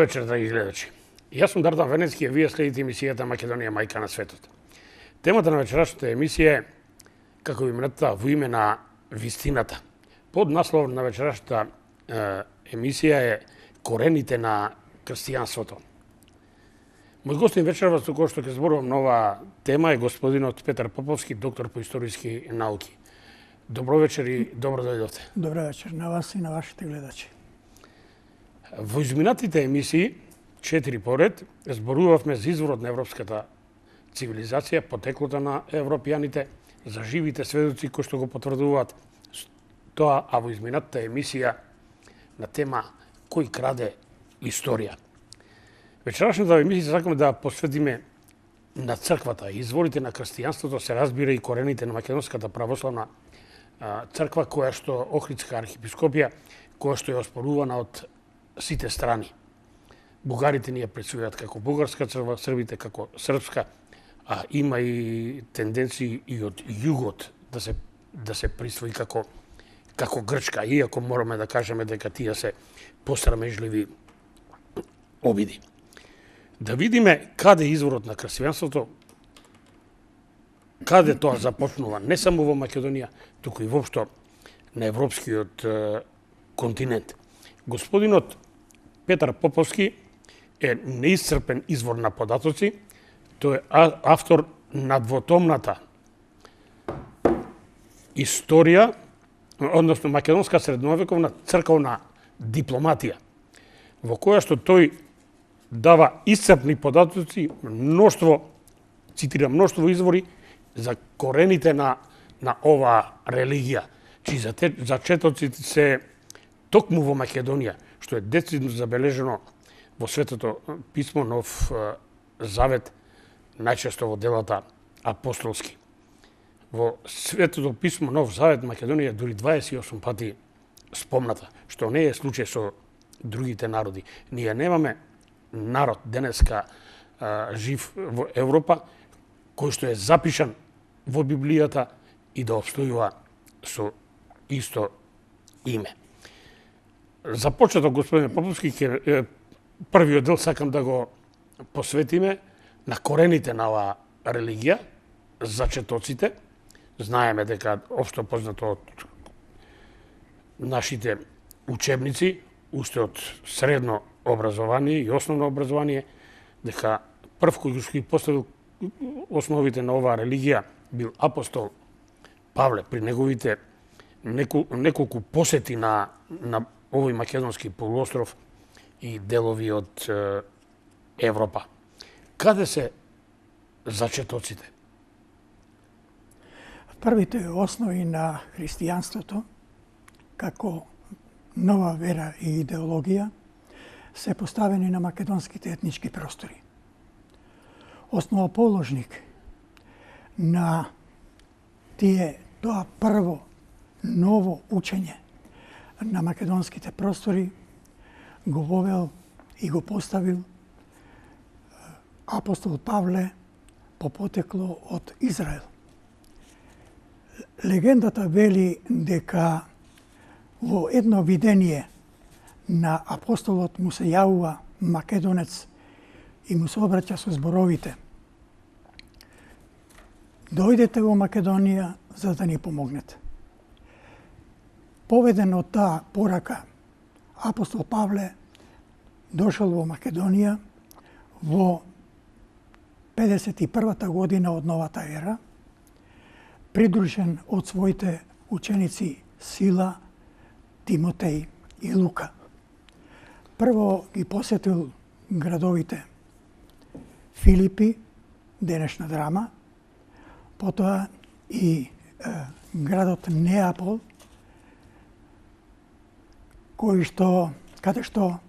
вечер, драги гледачи. Јас сум Дардан Венецки, а вие следите емисијата Македонија мајка на светот. Темата на вечерашната емисија е, како ви имената, во име на вистината. Под наслов на вечерашната емисија е Корените на крстијанството. Мој гостин вечерва со кој што ќе зборувам на оваа тема е господинот Петар Поповски, доктор по историски науки. Добро вечер и добро дојдовте. Добро вечер на вас и на вашите гледачи. Во изминатите емисии, 4 поред, зборувавме за изворот на европската цивилизација, потеклото на европјаните, за живите сведоци кои што го потврдуваат тоа, а во изминатата емисија на тема кој краде историја. Вечерашната емисија сакаме да посветиме на црквата. Изворите на крстијанството се разбира и корените на Македонската православна црква, која што Охридска архиепископија, која што е оспорувана од сите страни. Бугарите ни ја представуваат како бугарска црква, србите како српска, а има и тенденции и од југот да се присвои како грчка, иако мораме да кажеме дека тие се посрамежливи обиди. Да видиме каде е изворот на крстијанството, каде тоа започнува, не само во Македонија, туку и воопшто на европскиот континент. Господинот Петар Поповски е неисцрпен извор на податоци. Тој е автор на двотомната историја, односно македонска средновековна црковна дипломатија, во која што тој дава iscrpни податоци, цитирам, мноштво извори за корените на оваа религија, чии зачетоците се токму во Македонија, што е децидно забележено во Светото писмо, Нов Завет, најчесто во делата апостолски. Во Светото писмо, Нов Завет, Македонија дури 28 пати спомната, што не е случај со другите народи. Ние немаме народ денеска жив во Европа, кој што е запишан во Библијата и да обстојува со исто име. За почеток, господин Поповски, првиот дел сакам да го посветиме на корените на оваа религија, зачетоците. Знаеме дека општо познато од нашите учебници, уште од средно образование и основно образование, дека прв кој ги поставил основите на оваа религија бил апостол Павле при неговите неколку посети на овој македонски полуостров и делови од Европа. Каде се зачетоците? Првите основи на христијанството, како нова вера и идеологија, се поставени на македонските етнички простори. Основоположник на тоа прво ново учење на македонските простори го вовел и го поставил апостол Павле по потекло од Израел. Легендата вели дека во едно видение на апостолот му се јавува македонец и му се обраќа со зборовите: дојдете во Македонија за да ни помогнете. Поведен од таа порака, апостол Павле дошол во Македонија во 51-та година од новата ера, придружен од своите ученици Сила, Тимотеј и Лука. Прво ги посетил градовите Филипи, денешна Драма, потоа и градот Неапол, каде што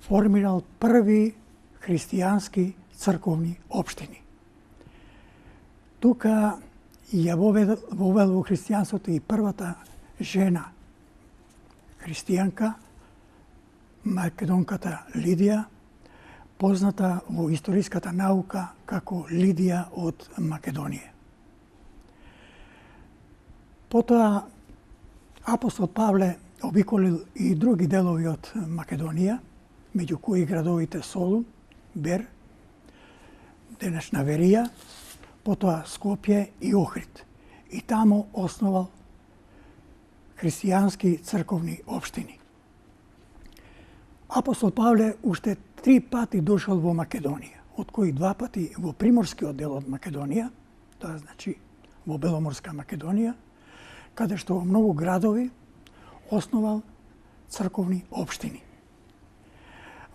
формирал први христијански црковни општини. Тука ја вовел во христијанството и првата жена христијанка, македонката Лидија, позната во историската наука како Лидија од Македонија. Потоа апостол Павле обиколил и други делови од Македонија, меѓу кои градовите Солун, Бер, денешна Верија, потоа Скопје и Охрид. И таму основал христијански црковни општини. Апостол Павле уште 3 пати дошол во Македонија, од кои 2 пати во приморскиот дел од Македонија, тоа значи во Беломорска Македонија, каде што во многу градови основал црковни општини.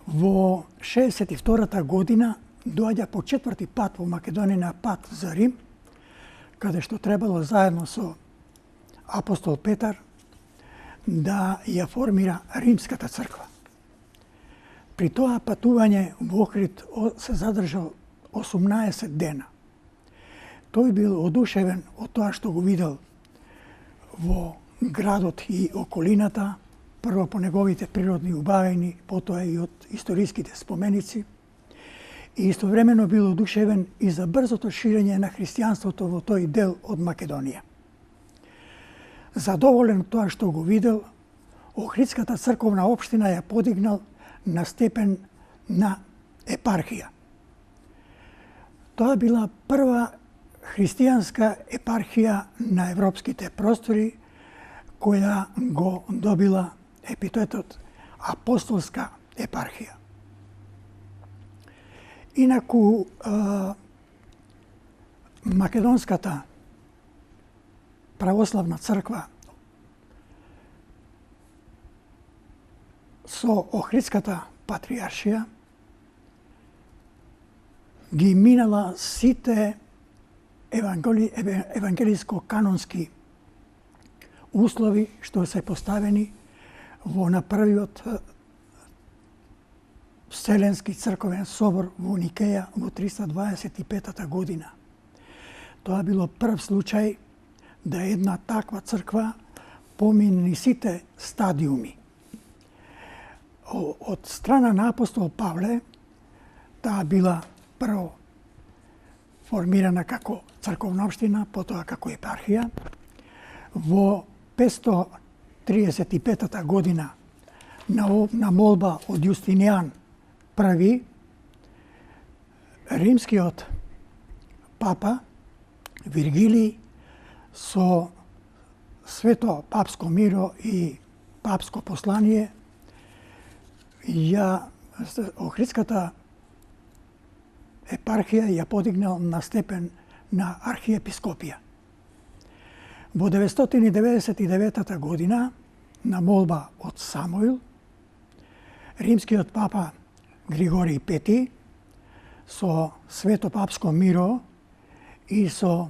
Во 62-та година доаѓа по 4-ти пат во Македонија на пат за Рим, каде што требало заедно со апостол Петар да ја формира Римската црква. При тоа патување во Охрид се задржал 18 дена. Тој бил одушевен од тоа што го видел во градот и околината, прво по неговите природни убавини, потоа и од историските споменици, и истовремено бил одушевен и за брзото ширење на христијанството во тој дел од Македонија. Задоволен од тоа што го видел, Охридската црковна општина ја подигнал на степен на епархија. Тоа била прва христијанска епархија на европските простори, која го добила епитетот апостолска епархија. Инаку, Македонската православна црква со Охридската патријаршија ги минала сите евангелиско-канонски услови што се поставени во на првиот Вселенски црковен собор во Никеја во 325 година. Тоа било прв случај да една таква црква помине сите стадиуми. Од страна на апостол Павле, таа била прво формирана како црковна општина, потоа како епархија. Во 535 година на молба од Јустинијан I, римскиот папа Виргилий со свето папско миро и папско послание Охридската епархија ја подигнал на степен на архиепископија. Во 999 година, на молба од Самуил, римскиот папа Григорий V со свето папско миро и со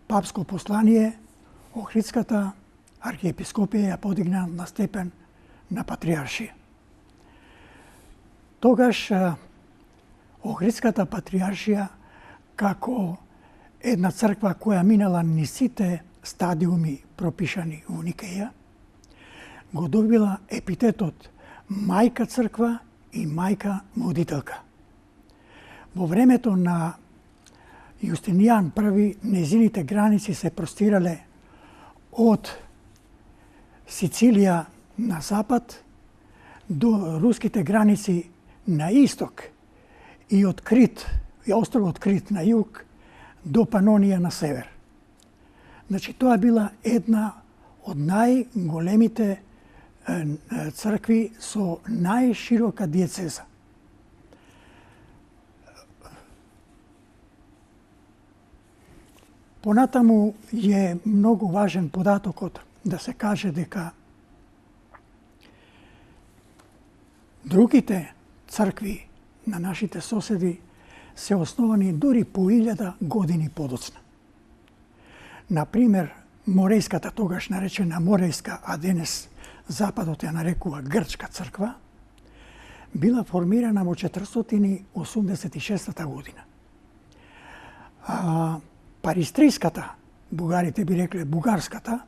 папско послание Охридската архиепископија ја подигна на степен на патријаршија. Тогаш Охридската патријаршија како една црква која минала низ сите стадиуми пропишани во Никеја, го добила епитетот мајка црква и мајка водителка. Во времето на Јустинијан I незините граници се простирале од Сицилија на запад до руските граници на исток и од Крит, и островот Крит на југ до Панонија на север. Значи, тоа била една од најголемите цркви со најширока диецеза. Понатаму е многу важен податокот да се каже дека другите цркви на нашите соседи се основани дури по 1000 години подоцна. Например, Морејската, тогаш наречена Морејска, а денес Западот ја нарекува Грчка црква, била формирана во 486 година. Паристриската, бугарите би рекле бугарската,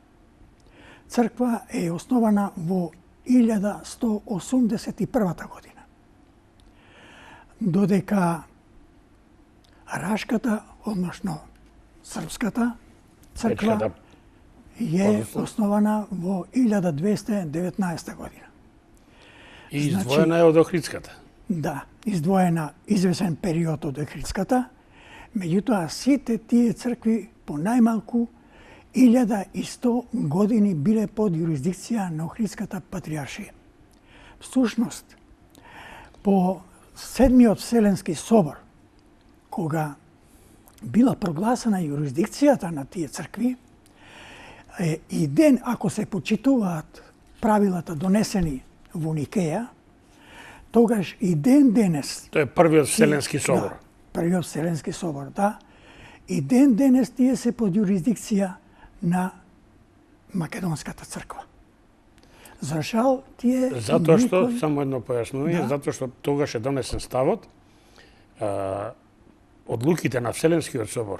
црква е основана во 1181 година. Додека Рашката, односно српската црква е основана во 1219 година. И издвоена е од Охридската. Да, издвоена извесен период од Охридската, меѓутоа сите тие цркви по најмалку 1100 години биле под юрисдикција на Охридската патриаршија. Всушност, по Седмиот Вселенски собор, кога била прогласена юрисдикцијата на тие цркви, и ден ако се почитуваат правилата донесени во Никеја, тогаш и ден денес... Тоа е првиот Вселенски собор. Да, првиот Вселенски собор, да. И ден денес тие се под юрисдикција на Македонската црква. За жал, тие... Затоа што, само едно појаснување, затоа што тогаш е донесен ставот, одлуките на Вселенскиот собор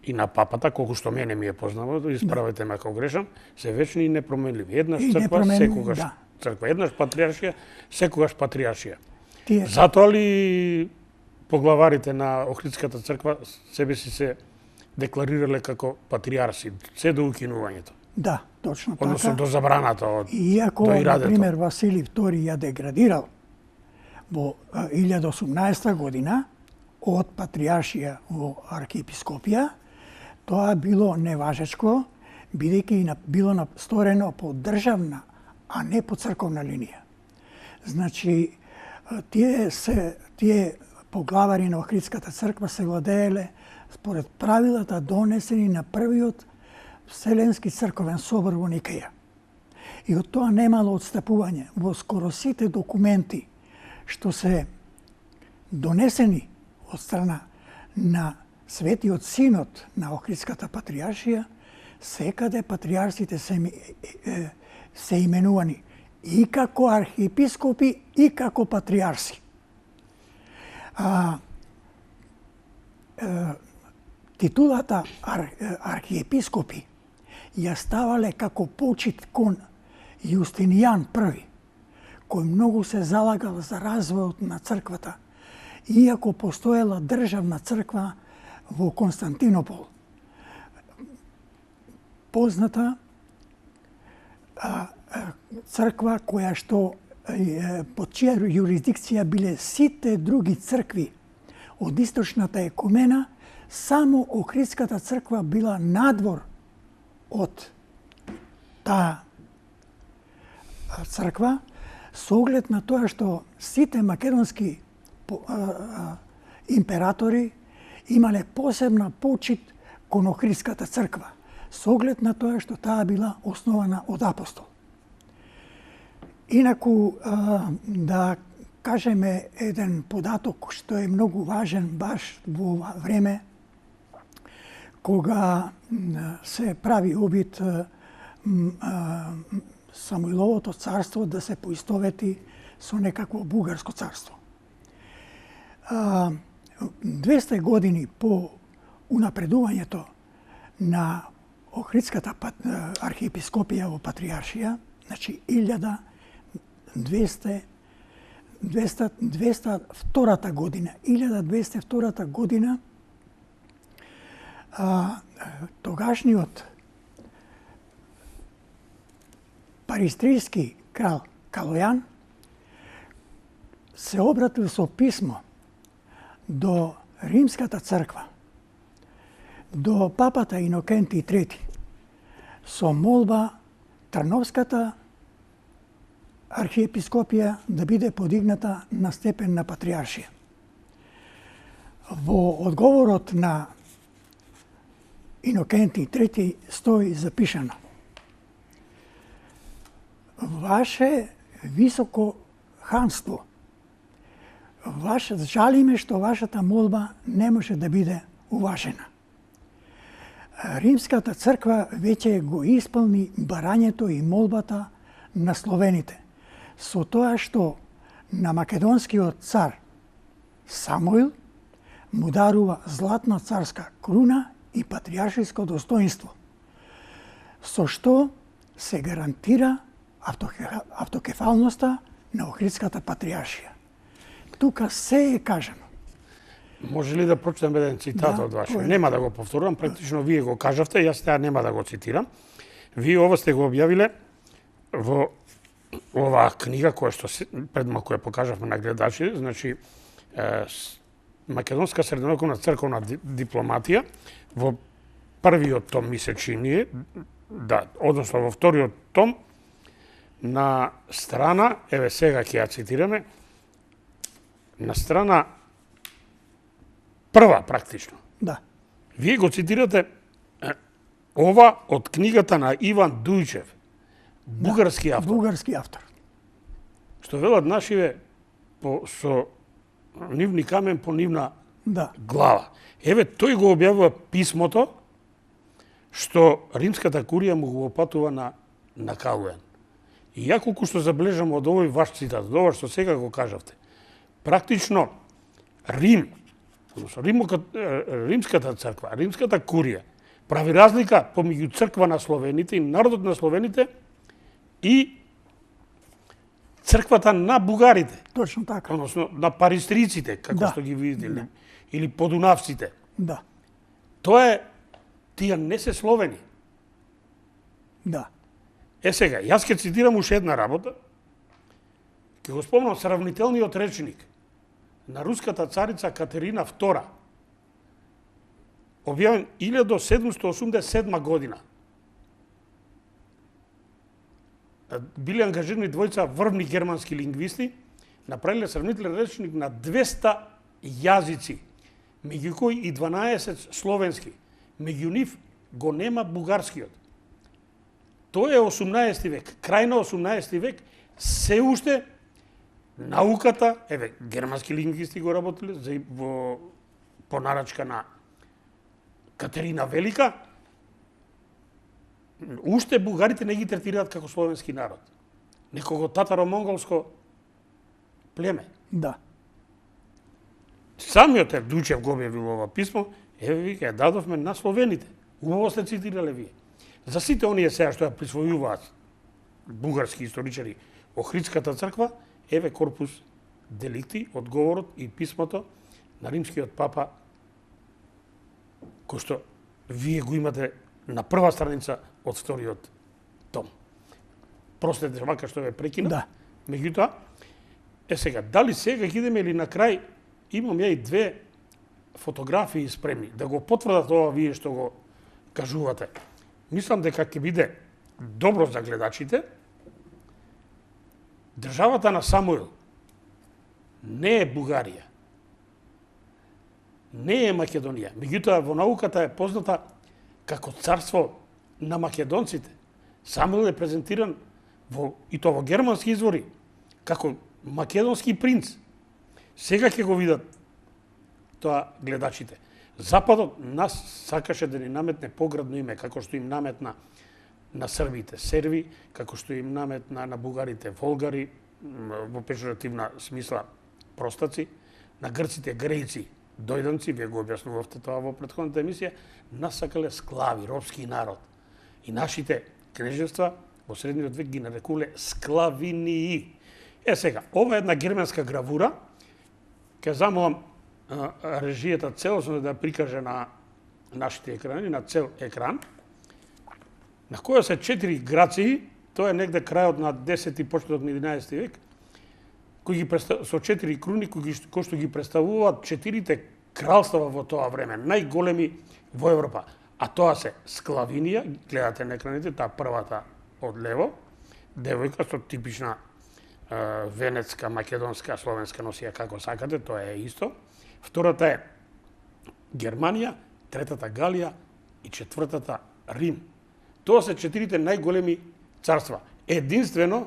и на папата, колку што мене ми е познато, исправете ме ако грешам, се вечни и непроменливи. Еднаш црква, секогаш црква. Еднаш патриаршија, секогаш патриаршија. Затоа ли поглаварите на Охридската црква себе си се декларирале како патриарси, се до укинувањето? Да, точно така. Односно до забраната од Иако, например, Василий II ја деградирал во 1018 година од патриаршија во архиепископија, тоа било неважечко, бидејќи било сторено по државна, а не по црковна линија. Значи, тие поглавари на Охридската црква се владееле според правилата донесени на првиот Вселенски црковен собор во Никеја. И од тоа немало отстапување. Во скоро сите документи што се донесени од страна на Светиот Синод на Охридската патриаршија, секаде патриарсите се именувани и како архиепископи и како патриарси. Титулата архиепископи ја ставале како почит кон Јустинијан I, кој многу се залагал за развојот на црквата, иако постоела државна црква во Константинопол. Позната црква која што под чија юрисдикција биле сите други цркви од источната екумена, само Охридската црква била надвор од таа црква, со оглед на тоа што сите македонски императори имале посебна почит кон Охридската црква, со оглед на тоа што таа била основана од апостол. Инаку, да кажеме еден податок што е многу важен баш во ова време, кога се прави обид Самуиловото царство да се поистовети со некакво бугарско царство. 200 години по унапредувањето на Охридската архиепископија во патриаршија, значи 1202 година, 1202 година, тогашниот паристријски крал Калојан се обратил со писмо до Римската црква, до папата Инокенти III, со молба Трновската архиепископија да биде подигната на степен на патриаршија. Во одговорот на Инокенти III стои запишано: Ваше високо ханство, жалиме што вашата молба не може да биде уважена. Римската црква веќе го исполни барањето и молбата на словените, со тоа што на македонскиот цар Самуил му дарува златна царска круна и патриаршиско достоинство, со што се гарантира автокефалноста на Охридската патриаршија. Тука се е кажано. Може ли да прочитам еден цитат од ваше? Нема да го повторувам, практично вие го кажавте, јас теа нема да го цитирам. Вие ово сте го објавиле во оваа книга која што пред малку ја покажавме на гледачите, значи Македонска средновековна црковна дипломатија во првиот том ми се чини, да, односно во вториот том на страна, еве сега ќе ја цитираме, на страна прва практично. Да. Вие го цитирате ова од книгата на Иван Дујчев, бугарски автор. Бугарски автор. Што велат нашиве со нивни камен по нивна глава. Еве, тој го објавува писмото што римската курија му го опатува на Калуен. И ја колку што забележам од овој ваш цитат, од ова што сега го кажавте, практично Рим, римската црква, римската курија, прави разлика помеѓу црква на словените и народот на словените и црквата на бугарите. Точно така. Односно на паристриците, како што ги видите, или подунавците. Да. Тоа е, тие не се словени. Да. Сега, јас ќе цитирам уште една работа, ќе го спомнам сравнителниот речник на руската царица Катерина II, објавен 1787 година. Били ангажирани двојца врвни германски лингвисти, направиле сравнителен речник на 200 јазици, меѓу кои и 12 словенски. Меѓу нив го нема бугарскиот. Тоа е 18 век, крај на 18 век, се уште науката, еве, германски лингвисти го работиле по нарачка на Катерина Велика, уште бугарите не ги третираат како словенски народ. Некого татаро-монголско племе. Да. Самиот Дујчев го објавил ова писмо, еве ви ја дадовме на словените. Убаво сте цитирале вие. За сите оние сега што ја присвојуваат бугарски историчари Охридската црква, еве корпус деликти, одговорот и писмото на римскиот папа, кој што вие го имате на прва страница од вториот том. Простете, мака што ве прекина. Да. Меѓутоа, сега, дали сега ќе идеме или на крај, имам ја и две фотографии спремни, да го потврдат ова вие што го кажувате. Мислам дека ќе биде добро за гледачите. Државата на Самуил не е Бугарија, не е Македонија. Меѓутоа, во науката е позната како царство на македонците. Самуил е презентиран и тоа во германски извори, како македонски принц. Сега ќе го видат тоа гледачите. Западот нас сакаше да ни наметне поградно име, како што им наметна на србите серви, како што им наметна на бугарите волгари, во пежоративна смисла простаци, на грците грејци, дојданци, вие го објаснувавте тоа во претходната емисија, нас сакале склави, робски народ. И нашите кнежевства во средниот век ги нарекувале склавинии. Сега, ова е една германска гравура, ќе замолам режијата целосно да прикаже на нашите екрани, на цел екран, на која се 4 граци, тоа е негде крајот на 10 и почеток на 11 век, кои ги со 4 круни кои што ги представуваат 4 кралства во тоа време, најголеми во Европа. А тоа се Склавинија, гледате на екраните, таа првата од лево, девојка со типична венецка, македонска, словенска носија, како сакате, тоа е исто. Втората е Германија, третата Галија и четвртата Рим. Тоа се 4 најголеми царства. Единствено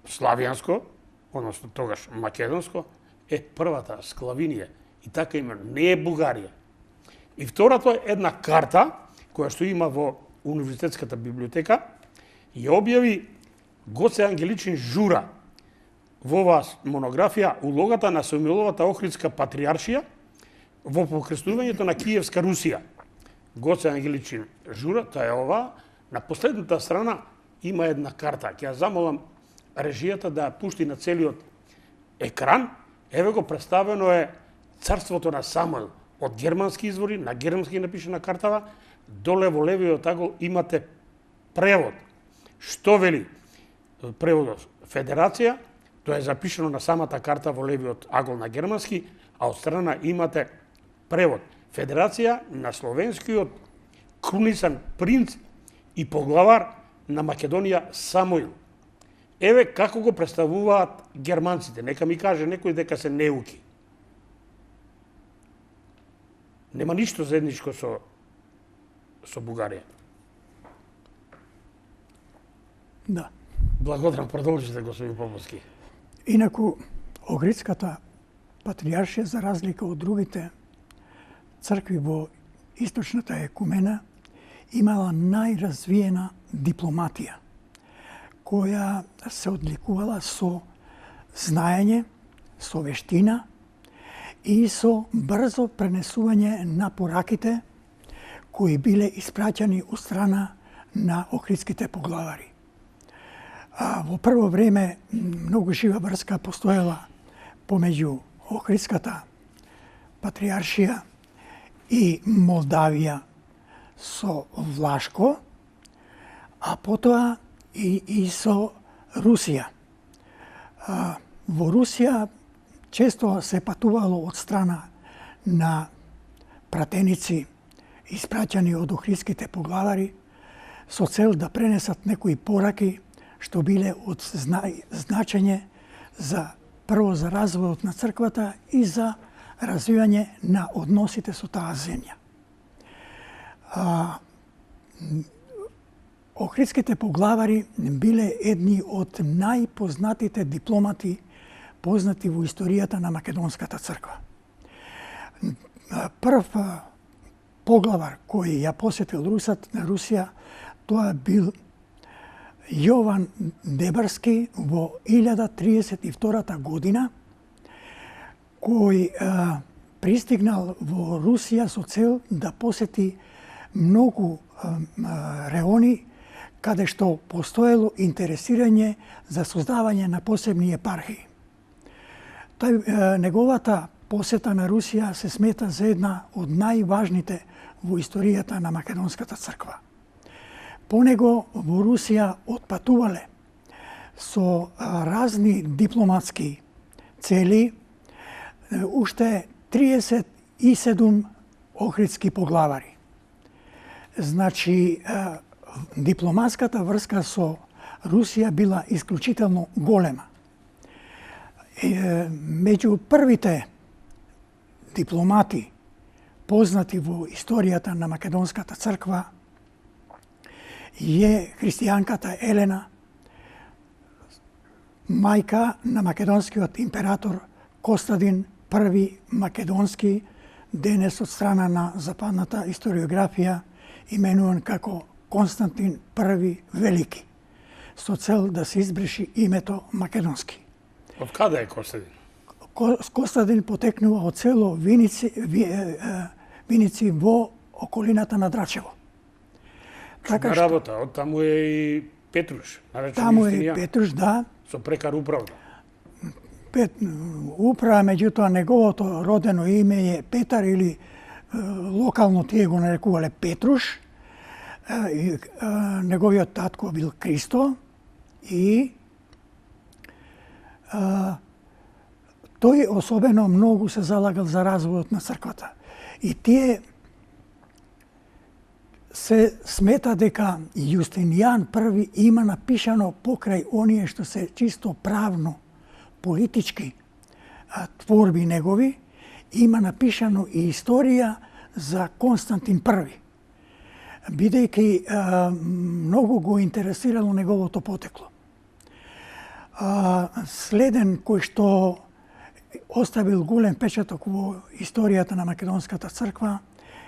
славјанско, односно тогаш македонско, е првата Склавинија. И така има, не е Бугарија. И второто е една карта, која што има во Универзитетската библиотека, ја објави Гоце Ангеличин Жура во оваа монографија улогата на Самуиловата Охридска патриаршија во покрстувањето на Киевска Русија. Гоце Ангеличин Жура, тоа е ова, на последната страна има една карта. Ќе ја замолам режијата да ја пушти на целиот екран. Еве го представено е царството на Самуил од германски извори, на германски напишена картава, доле во левиот агол имате превод. Што вели? преводот федерација, тоа е запишано на самата карта во левиот агол на германски, а од страна имате превод федерација на словенскиот крунисан принц и поглавар на Македонија Самуил. Еве како го представуваат германците. Нека ми каже некој дека се неуки. Нема ништо заедничко со Бугарија. Да. Благодарам, продолжите, господин Поповски. Инаку, Охридската патријаршија, за разлика од другите цркви во источната екумена, имала најразвиена дипломатија, која се одликувала со знаење, со вештина и со брзо пренесување на пораките кои биле испраќани од страна на охридските поглавари. Во прво време многу жива врска постоела помеѓу Охридската патријаршија и Молдавија со Влашко, а потоа и со Русија. Во Русија често се патувало од страна на пратеници испраќани од охридските поглавари со цел да пренесат некои пораки што биле од значење за прво за развојот на црквата и за развивање на односите со таа земја. Охридските поглавари биле едни од најпознатите дипломати познати во историјата на Македонската црква. Прв поглавар кој ја посетил Русија, тоа бил Јован Дебарски во 1032 година, кој пристигнал во Русија со цел да посети многу реони каде што постоело интересирање за создавање на посебни епархии. Неговата посета на Русија се смета за една од најважните во историјата на Македонската црква. По него во Русија отпатувале со разни дипломатски цели уште 37 охридски поглавари. Значи, дипломатската врска со Русија била исклучително голема. Меѓу првите дипломати познати во историјата на Македонската црква е христијанката Елена, мајка на македонскиот император Костадин I Македонски, денес од страна на западната историографија именуван како Константин I Велики, со цел да се избриши името Македонски. Од каде е Костадин? Костадин потекнува од село Виници во околината на Драчево. Така што работа, од таму е и Петруш, наречен таму е Јустинијан. Петруш, да. Со прекар управда. Управа, меѓутоа неговото родено име е Петар или локално тие го нарекувале Петруш. Неговиот татко бил Кристо и тој особено многу се залагал за развојот на црквата. И тие се смета дека Јустинијан I има напишано покрај оние што се чисто правно, политички творби негови, има напишано и историја за Константин I, бидејќи многу го интересирало неговото потекло. Следен кој што оставил голем печаток во историјата на Македонската црква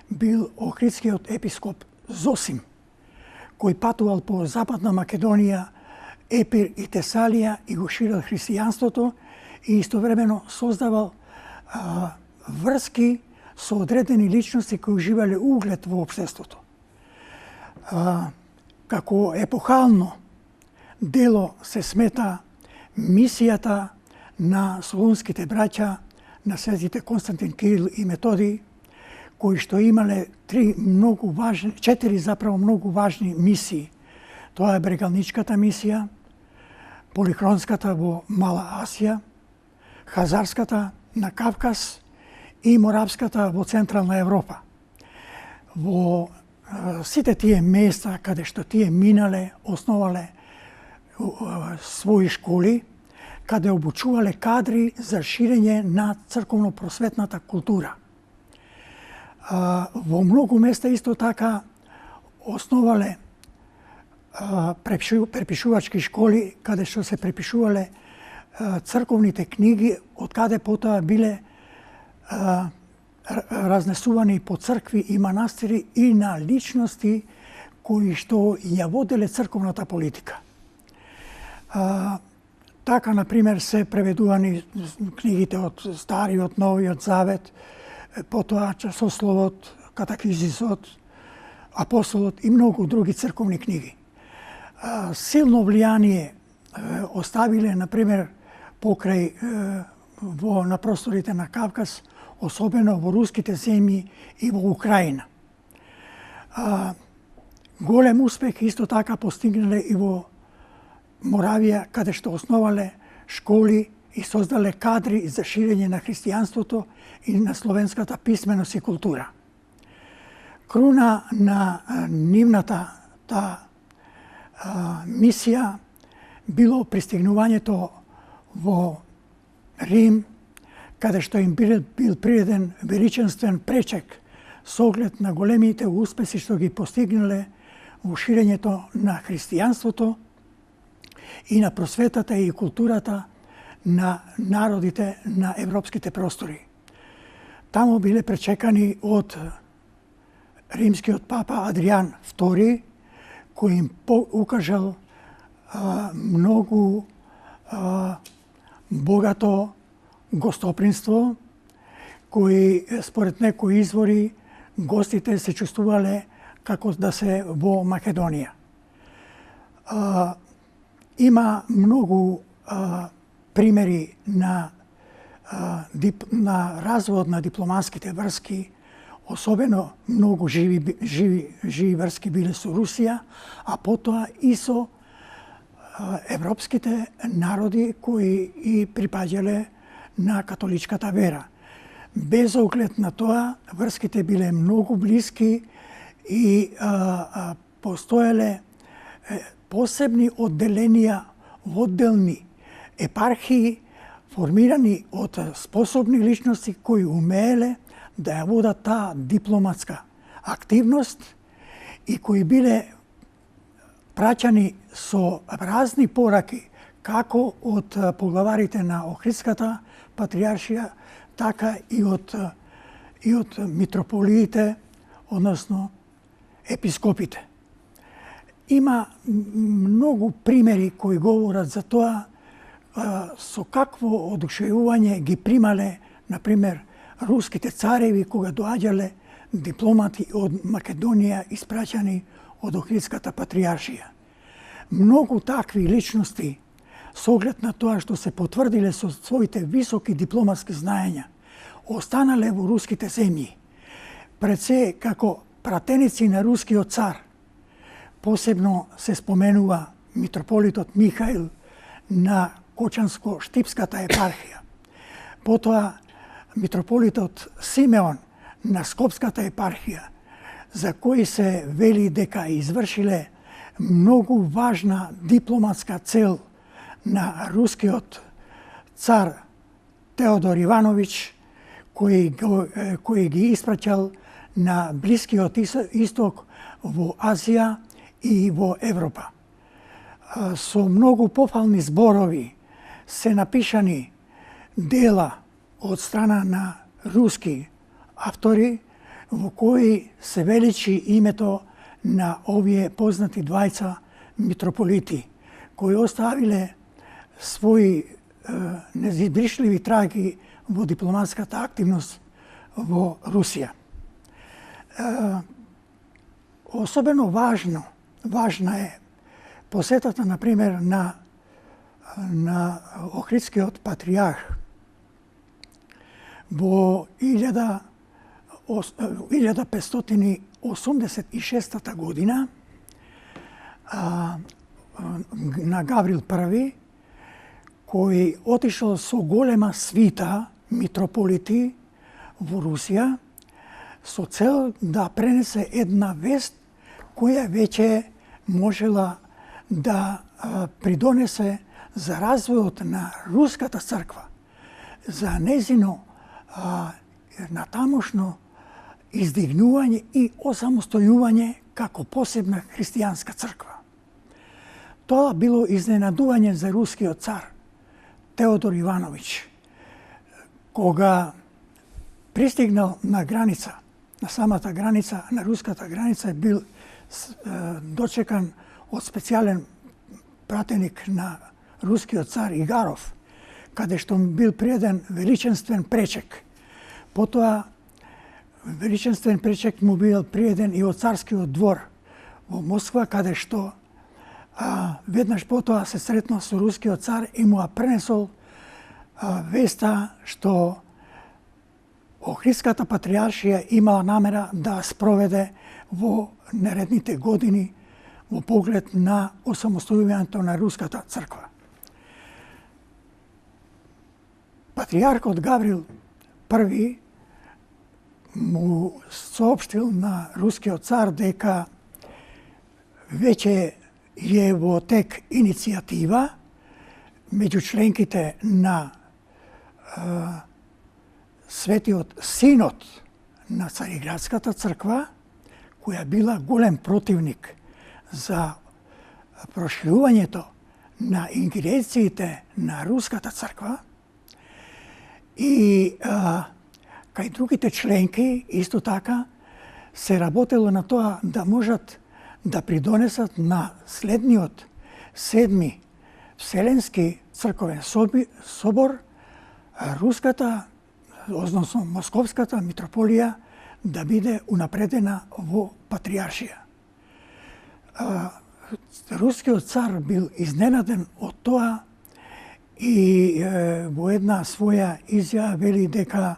бил охридскиот епископ Зосим, кој патувал по Западна Македонија, Епир и Тесалија и го ширил христијанството и истовремено создавал врски со одредени личности кои уживале углед во општеството. Како епохално дело се смета мисијата на солунските браќа, на светите Константин, Кирил и Методий, кои што имале четири многу важни мисии. Тоа е брегалничката мисија, полихронската во Мала Азија, хазарската на Кавказ и моравската во Централна Европа. Во сите тие места каде што тие минале, основале своји школи, каде обучувале кадри за ширење на црковно-просветната култура. Во многу места исто така основале препишувачки школи, каде што се препишувале црковните книги, од каде потоа биле разнесувани по цркви и манастири и на личности кои што ја воделе црковната политика. Така, например, се преведувани книгите од Стариот, Новиот Завет, потоа Часословот, Катехизисот, Апостолот и многу други црковни книги. Силно влијание оставиле, например, покрај на просторите на Кавказ, особено во руските земји и во Украина. Голем успех исто така постигнале и во Моравија, каде што основале школи и создале кадри за ширење на христијанството и на словенската писменост и култура. Круна на нивната мисија било пристигнувањето во Рим, каде што им бил приреден величенствен пречек со оглед на големите успеси што ги постигнале во ширењето на христијанството и на просветата и културата на народите на европските простори. Таму биле пречекани од римскиот папа Адријан II, кој им укажал многу богато гостопринство, кои според некои извори гостите се чувствувале како да се во Македонија. Има многу примери на развод на дипломатските врски, особено многу живи врски биле со Русија, а потоа и со европските народи кои и припаѓале на католичката вера. Без оглед на тоа, врските биле многу блиски и постоеле посебни одделенија во одделни епархии, формирани од способни личности кои умееле да ја водат таа дипломатска активност и кои биле праќани со разни пораки како од поглаварите на Охридската патријаршија, така и од митрополиите, односно епископите. Има многу примери кои говорат за тоа со какво одушевување ги примале, например, руските цареви кога доаѓале дипломати од Македонија испраќани од Охридската патријаршија. Многу такви личности, со оглед на тоа што се потврдиле со своите високи дипломатски знаења, останале во руските земји, пред се како пратеници на рускиот цар. Посебно се споменува митрополитот Михаил на Кочанско-Штипската епархија. Потоа митрополитот Симеон на Скопската епархија, за кои се вели дека извршиле многу важна дипломатска цел на рускиот цар Теодор Ивановиќ, кој ги испраќал на Блискиот Исток, во Азија и во Европа. Со многу пофални зборови се напишани дела од страна на руски автори, во кои се величи името на овие познати двајца митрополити, кои оставиле своји неизбришливи траги во дипломатската активност во Русија. Особено важна е посетата, например, на Охридскиот патријарх во 1586 година на Гаврил I, кој отишол со голема свита митрополити во Русија со цел да пренесе една вест која веќе можела да придонесе за развојот на Руската црква, за незино натамошно издигнување и осамостојување како посебна христијанска црква. Тоа било изненадување за рускиот цар Теодор Ивановиќ, кога пристигнал на граница, на самата граница, на руската граница, бил дочекан од специјален пратеник на рускиот цар Игаров, каде што му бил преден величествен пречек. Потоа величествен пречек му бил преден и од царскиот двор во Москва, каде што веднаш потоа се сретнал со рускиот цар и му пренесол веста што Охридската патријаршија имала намера да спроведе во наредните години во поглед на осамостојувањето на Руската црква. Патријаркот Гаврил I му соопштил на рускиот цар дека веќе е во тек иницијатива меѓу членките на Светиот Синод на Цариградската црква, која била голем противник за проширувањето на ингеренциите на Руската црква, и кај другите членки исто така се работело на тоа да можат да придонесат на следниот седми Вселенски црковен собор Руската, односно Московската митрополија да биде унапредена во патријаршија. Рускиот цар бил изненаден од тоа и во една своја изјава вели дека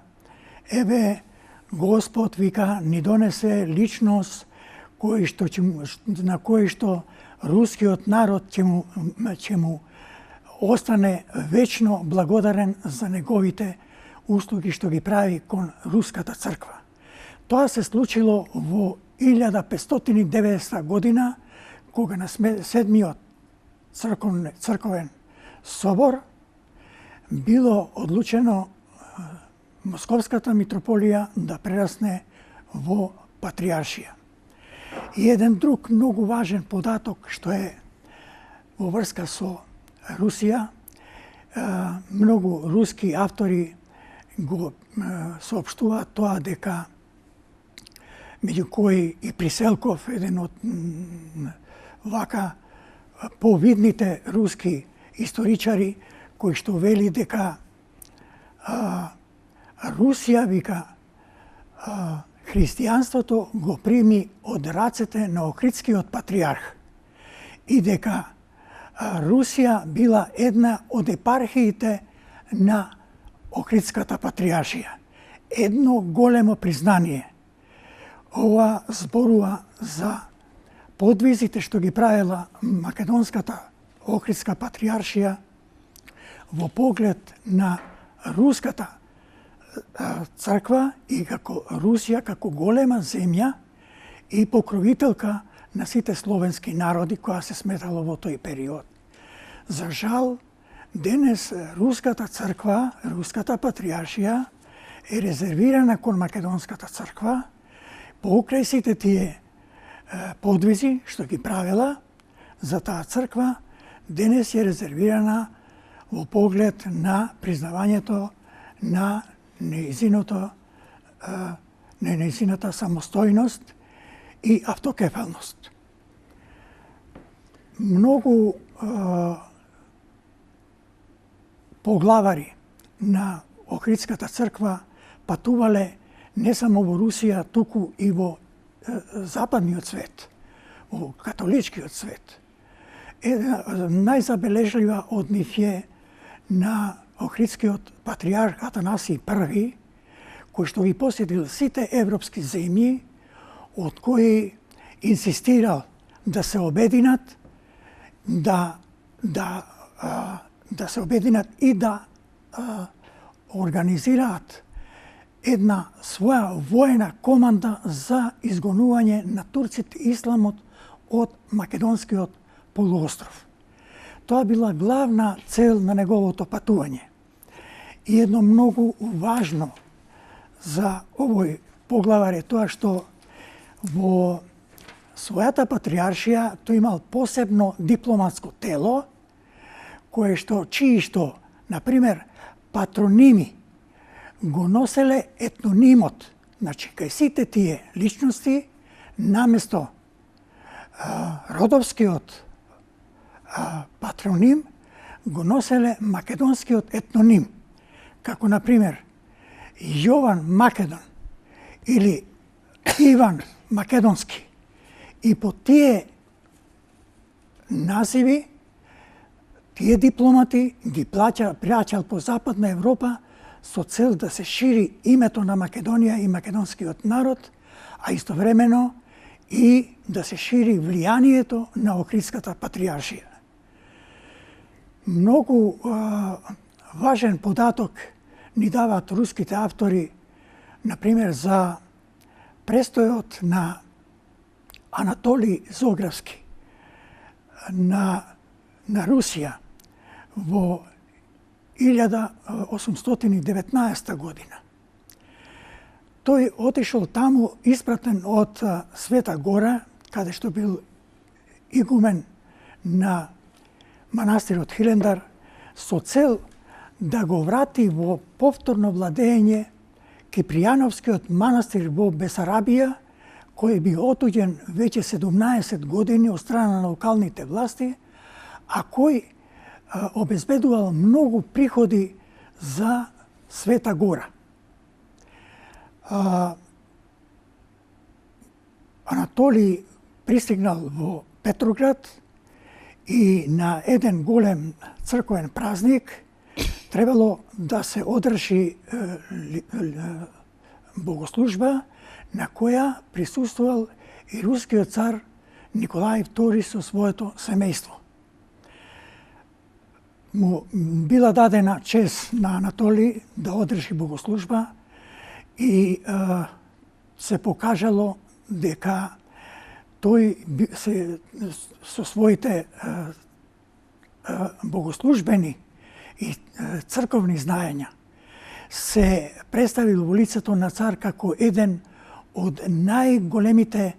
еве Господ, вика, ни донесе личност на кој што рускиот народ ќе му остане вечно благодарен за неговите услуги што ги прави кон Руската црква. Тоа се случило во 1590 година, кога на седмиот црковен собор било одлучено Московската митрополија да прерасне во патријаршија. И еден друг многу важен податок што е во врска со Русија, многу руски автори го соопштуваат тоа дека, меѓу кои и Приселков, еден од вака повидните руски историчари, кои што вели дека Русија, вика, христијанството го прими од рацете на Охридскиот патријарх и дека Русија била една од епархиите на Охридската патријаршија. Едно големо признание. Ова зборува за подвизите што ги правила Македонската Охридска патријаршија во поглед на Руската црква и како Русија како голема земја и покровителка на сите словенски народи која се сметало во тој период. За жал, денес Руската црква, Руската патријаршија е резервирана кон Македонската црква покрај сите тие подвизи што ги правила за таа црква, денес е резервирана во поглед на признавањето на нејзината самостојност и автокефалност. Многу поглавари на Охридската црква патувале не само во Русија, туку и во западниот свет, во католичкиот свет. Најзабележлива од нив е на Охридскиот патријарх Атанасиј I, кој што ги посетил сите европски земји, од кои инсистирал да се обединат, да да се обединат и да организираат една своја воена команда за изгонување на турците и исламот од Македонскиот полуостров. Тоа била главна цел на неговото патување. И едно многу важно за овој поглавар е тоа што во својата патриаршија тој имал посебно дипломатско тело, чии што, например, патроними го носеле етнонимот. Значи, кај сите тие личности, наместо родовскиот патроним, го носеле македонскиот етноним. Како, например, Јован Македон или Иван Македонски. И по тие називи, тие дипломати ги праќал по Западна Европа со цел да се шири името на Македонија и македонскиот народ, а истовремено и да се шири влијанието на Охридската патријаршија. Многу важен податок ни даваат руските автори, например, за престојот на Анатолий Зографски на Русија во 1819 година. Тој отишол таму испратен од Света Гора, каде што бил игумен на манастирот Хилендар, со цел да го врати во повторно владење Кипријановскиот манастир во Бесарабија, кој би отуѓен веќе 17 години од страна на локалните власти, а кој обезбедувал многу приходи за Света Гора. Анатолий пристигнал во Петроград и на еден голем црковен празник требало да се одржи богослужба на која присуствувал и рускиот цар Николај II со своето семејство. Му била дадена чест на Анатолий да одржи богослужба и се покажало дека тој со своите богослужбени и црковни знаења се представил во лицето на цар како еден од најголемите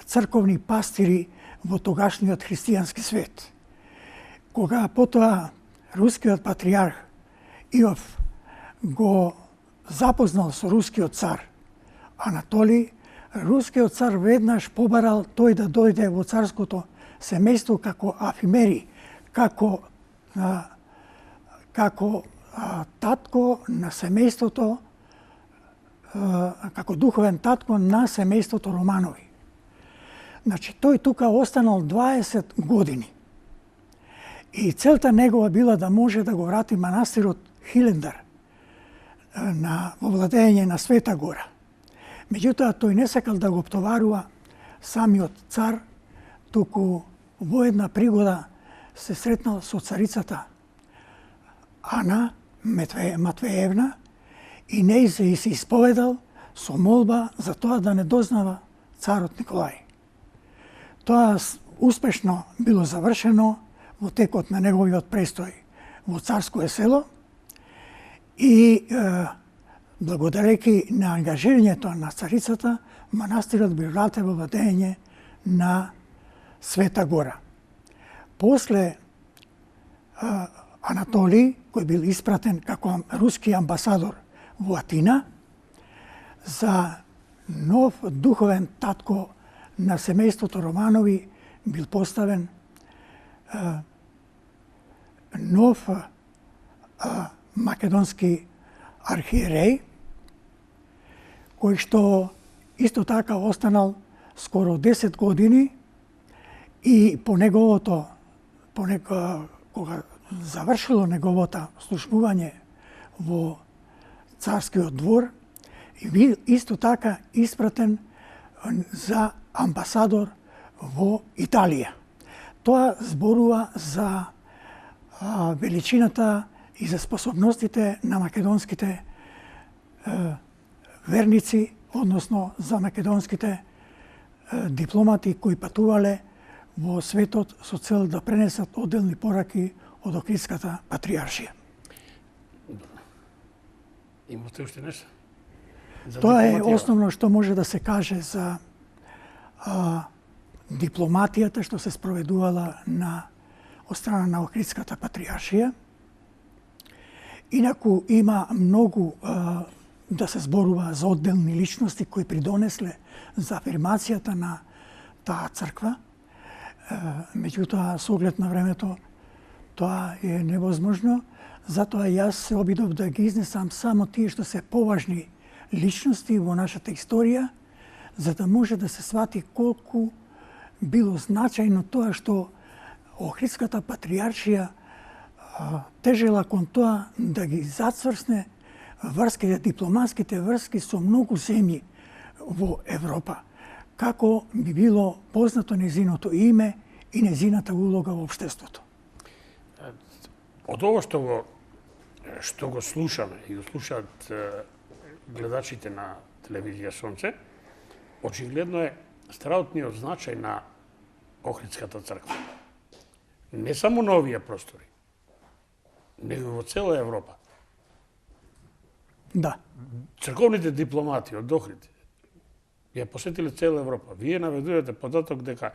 црковни пастири во тогашниот христијански свет. Кога потоа рускиот патријарх Иов го запознал со рускиот цар Анатолий, рускиот цар веднаш побарал тој да дојде во царското семејство како афимери, како татко на семејството, како духовен татко на семејството Романови. Значи, тој тука останал 20 години. И целта негова била да може да го врати манастирот Хилендар во владење на Света Гора. Меѓутоа, тој не сакал да го товарува самиот цар, туку во една пригода се сретнал со царицата Ана Матвеевна и неј се исповедал со молба за тоа да не дознава царот Николај. Тоа успешно било завршено во текот на неговиот престој во Царско село и благодарејќи на ангажирањето на царицата, манастирот би вратен во владење на Света Гора. После Анатолий, кој бил испратен како руски амбасадор во Атина, за нов духовен татко на семејството Романови бил поставен нов македонски архиереј, кој што исто така останал скоро 10 години и кога завршило неговото службување во царскиот двор, и бил исто така испратен за амбасадор во Италија. Тоа зборува за величината и за способностите на македонските верници, односно за македонските дипломати кои патувале во светот со цел да пренесат одделни пораки од Охридската патријаршија. Имате уште нешто? Тоа е основно што може да се каже за дипломатијата што се спроведувала од страна на Охридската патријаршија. Инаку има многу да се зборува за одделни личности кои придонесле за афирмацијата на таа црква. Меѓутоа, со оглед на времето, тоа е невозможно. Затоа јас се обидов да ги изнесам само тие што се поважни личности во нашата историја, за да може да се свати колку било значајно тоа што Охридската патријаршија тежела кон тоа да ги зацврсне врските, дипломатските врски со многу земји во Европа, како би било познато незиното име и незината улога во општеството. Од ова што го слушаме и го слушаат гледачите на телевизија Сонце, очигледно е страотниот значај на Охридската црква. Не само на овие простори, него во цела Европа. Да. Црковните дипломати од Охрид ја посетиле цела Европа. Вие наведувате податок дека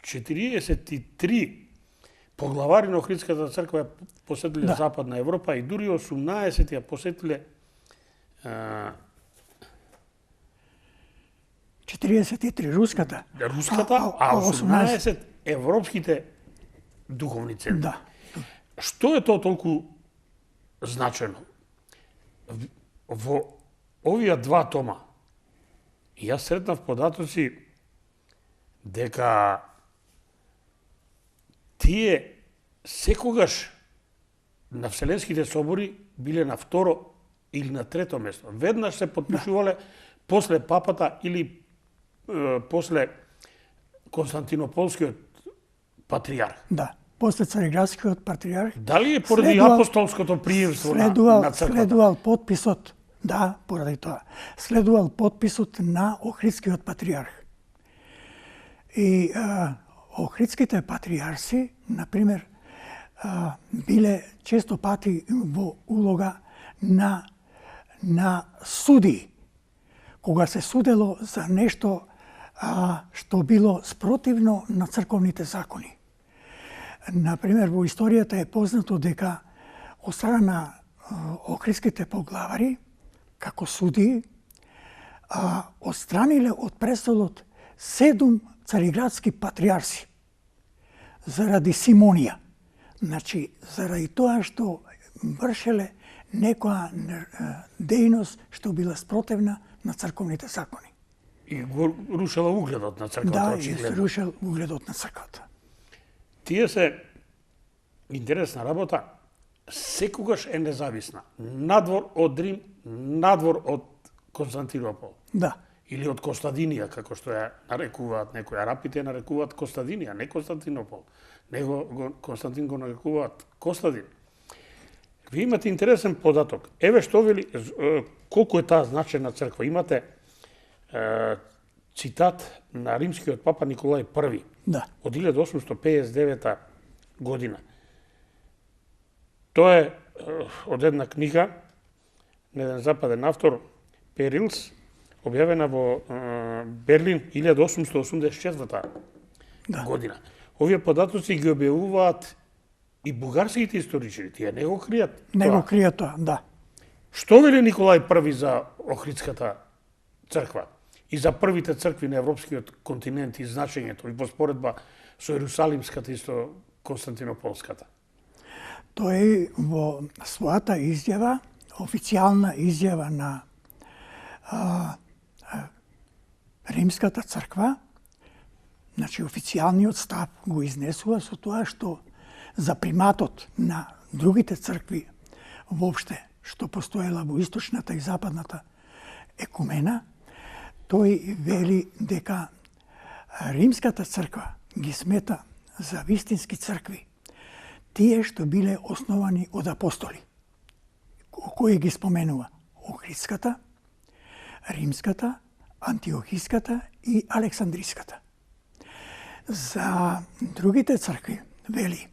43 поглавари на Охридската црква ја посетиле Западна Европа и дури 18 ја посетиле 43 руската, а 18 европските духовни центри. Да. Што е тоа толку значено? Во овие два тома јас сретнав податоци дека тие секогаш на Вселенските собори биле на второ или на трето место. Веднаш се подпишувале после папата или после Константинополскиот патријарх. Да, после Цариградскиот патријарх. Дали е поради апостолското приемство на црквата? Следувал подписот, да, поради тоа. Следувал подписот на Охридскиот патријарх. И Охридските патријарси, например, биле често пати во улога на суди, кога се судело за нешто што било спротивно на црковните закони. Например, во историјата е познато дека од страна на Охридските поглавари, како суди, отстраниле од престолот 7 цариградски патријарси заради симонија. Значи, заради тоа што вршеле некоја дејност што била спротивна на црковните закони. И го рушела угледот на црквата, очигледно. Да, и рушел угледот на црквата. Тие се интересна работа, секогаш е независна. Надвор од Рим, надвор од Константинопол. Да. Или од Костадинија, како што ја нарекуваат некои арапите, нарекуваат Костадинија, не Константинопол. Него Константин го нарекуваат Костадин. Ви имате интересен податок. Еве што вели колку е таа значајна црква. Имате цитат на римскиот папа Николај I. Да. Од 1859 година. Тоа е од една книга на еден западен автор, Перилс, објавена во Берлин 1884 година. Овие податоци ги објавуваат и бугарските историчари, тие не го кријат. Не го кријат тоа, да. Што вели Николај I за Охридската црква и за првите цркви на европскиот континент и значењето и во споредба со Ерусалимската и со Константинополската? Тој во својата изјава, официјална изјава на Римската црква, значи официјалниот став го изнесува со тоа што за приматот на другите цркви воопште што постоела во источната и западната екумена, тој вели дека Римската црква ги смета за вистински цркви тие што биле основани од апостоли, кои ги споменува Охридската, Римската, Антиохиската и Александриската. За другите цркви, вели,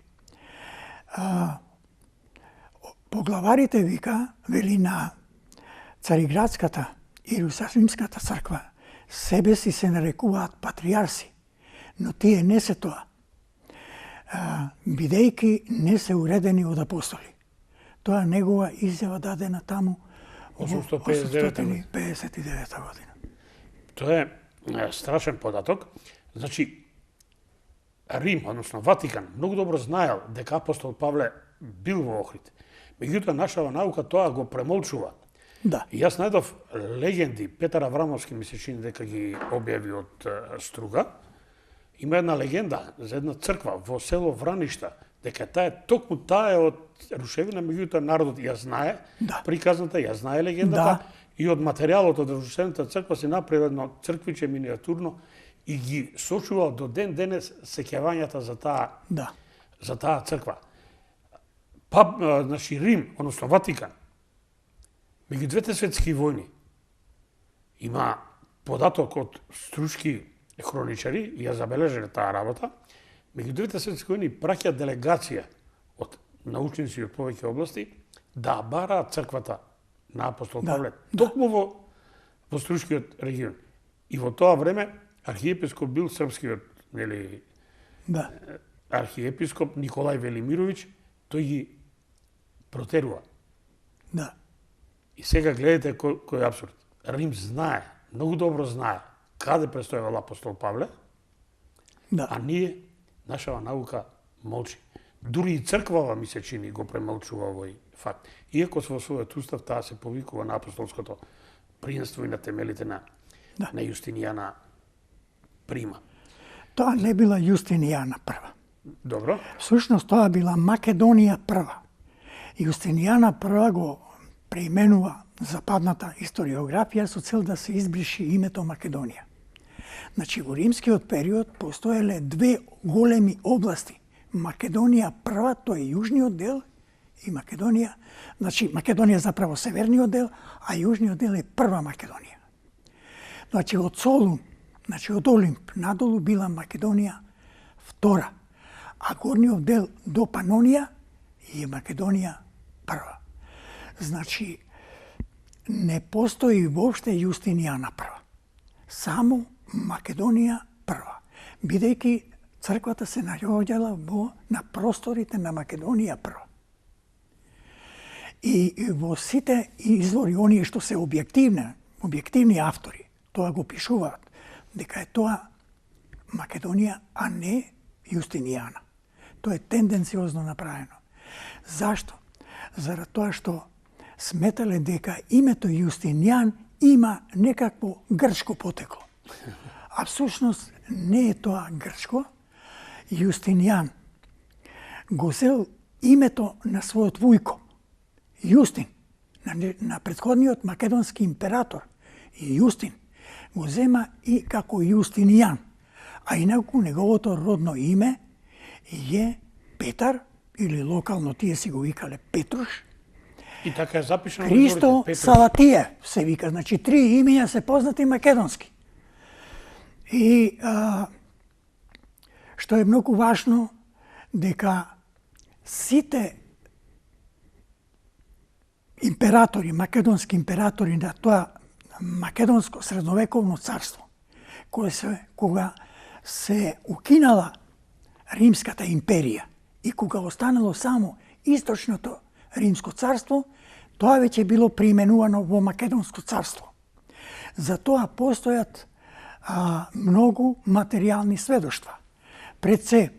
поглаварите вели на Цариградската и Иерусалимската црква, себе си се нарекуваат патриарси, но тие не се тоа, бидејќи не се уредени од апостоли. Тоа негова изјава дадена таму 859 година. Тоа е страшен податок. Значи, Рим, односно Ватикан, многу добро знаел дека апостол Павле бил во Охрид. Меѓутоа, нашава наука тоа го премолчува. Да. И јас најдов легенди, Петар Аврамовски ми се чини дека ги објави од Струга. Има една легенда за една црква во село Враништа, дека токму таа е од рушевина, меѓутоа народот ја знае, приказната, ја знае легендата, и од материјалот од рушевната црква се направи едно црквиче миниатурно и ги сочува до ден денес сеќавањата за таа црква. Значи Рим, односно Ватикан, меѓу двете светски војни има податок од стручки хроничари, и ја забележале таа работа. Меѓу двете светски војни праќа делегација од научници од повеќе области да бараат црквата на апостол Павле, токму во стручкиот регион. И во тоа време архиепископ бил српскиот, архиепископ Николај Велимировиќ, тој ги протерува. Да. И сега гледате кој апсурд. Рим знае, многу добро знае каде престојавал апостол Павле, а ние, нашава наука, молчи. Дури и црквава, ми се чини, го премолчува овој факт. Иако во својот устав таа се повикува на апостолското приемство и на темелите на Јустинијана Прима. Тоа не била Јустинијана прва. Добро. Всушност тоа била Македонија прва. Јустинијана прва го преименува западната историографија со цел да се избриши името Македонија. Значи, во римскиот период постоеле две големи области. Македонија прва, тоа е јужниот дел, и Македонија, значи Македонија заправо северниот дел, а јужниот дел е прва Македонија. Значи, од Солун, значи од Олимп надолу била Македонија втора, а горниот дел до Панонија е Македонија прва. Значи, не постои воопште Јустинијана прва. Само Македонија прва. Бидејќи црквата се наоѓала на просторите на Македонија прва. И во сите извори, оние што се објективни автори, тоа го пишуваат, дека е тоа Македонија, а не Јустинијана. Тоа е тенденциозно направено. Зашто? Зарад тоа што сметале дека името Јустинијан има некакво грчко потекло. А всушност не е тоа грчко. Јустинијан го зел името на својот вујко, Јустин, на претходниот македонски император. И Јустин го зема и како Јустинијан, а инаку неговото родно име е Петар, или локално тие си го викале Петруш. И така е запишано. Христо Салатиев се вика, значи три имења се познати македонски. И што е многу важно, дека сите императори, македонски императори на тоа македонско средновековно царство, кога се укинала Римската империја и кога останало само источното Римско царство, тоа веќе било преименувано во Македонско царство. За тоа постојат многу материјални сведоштва. Пред се,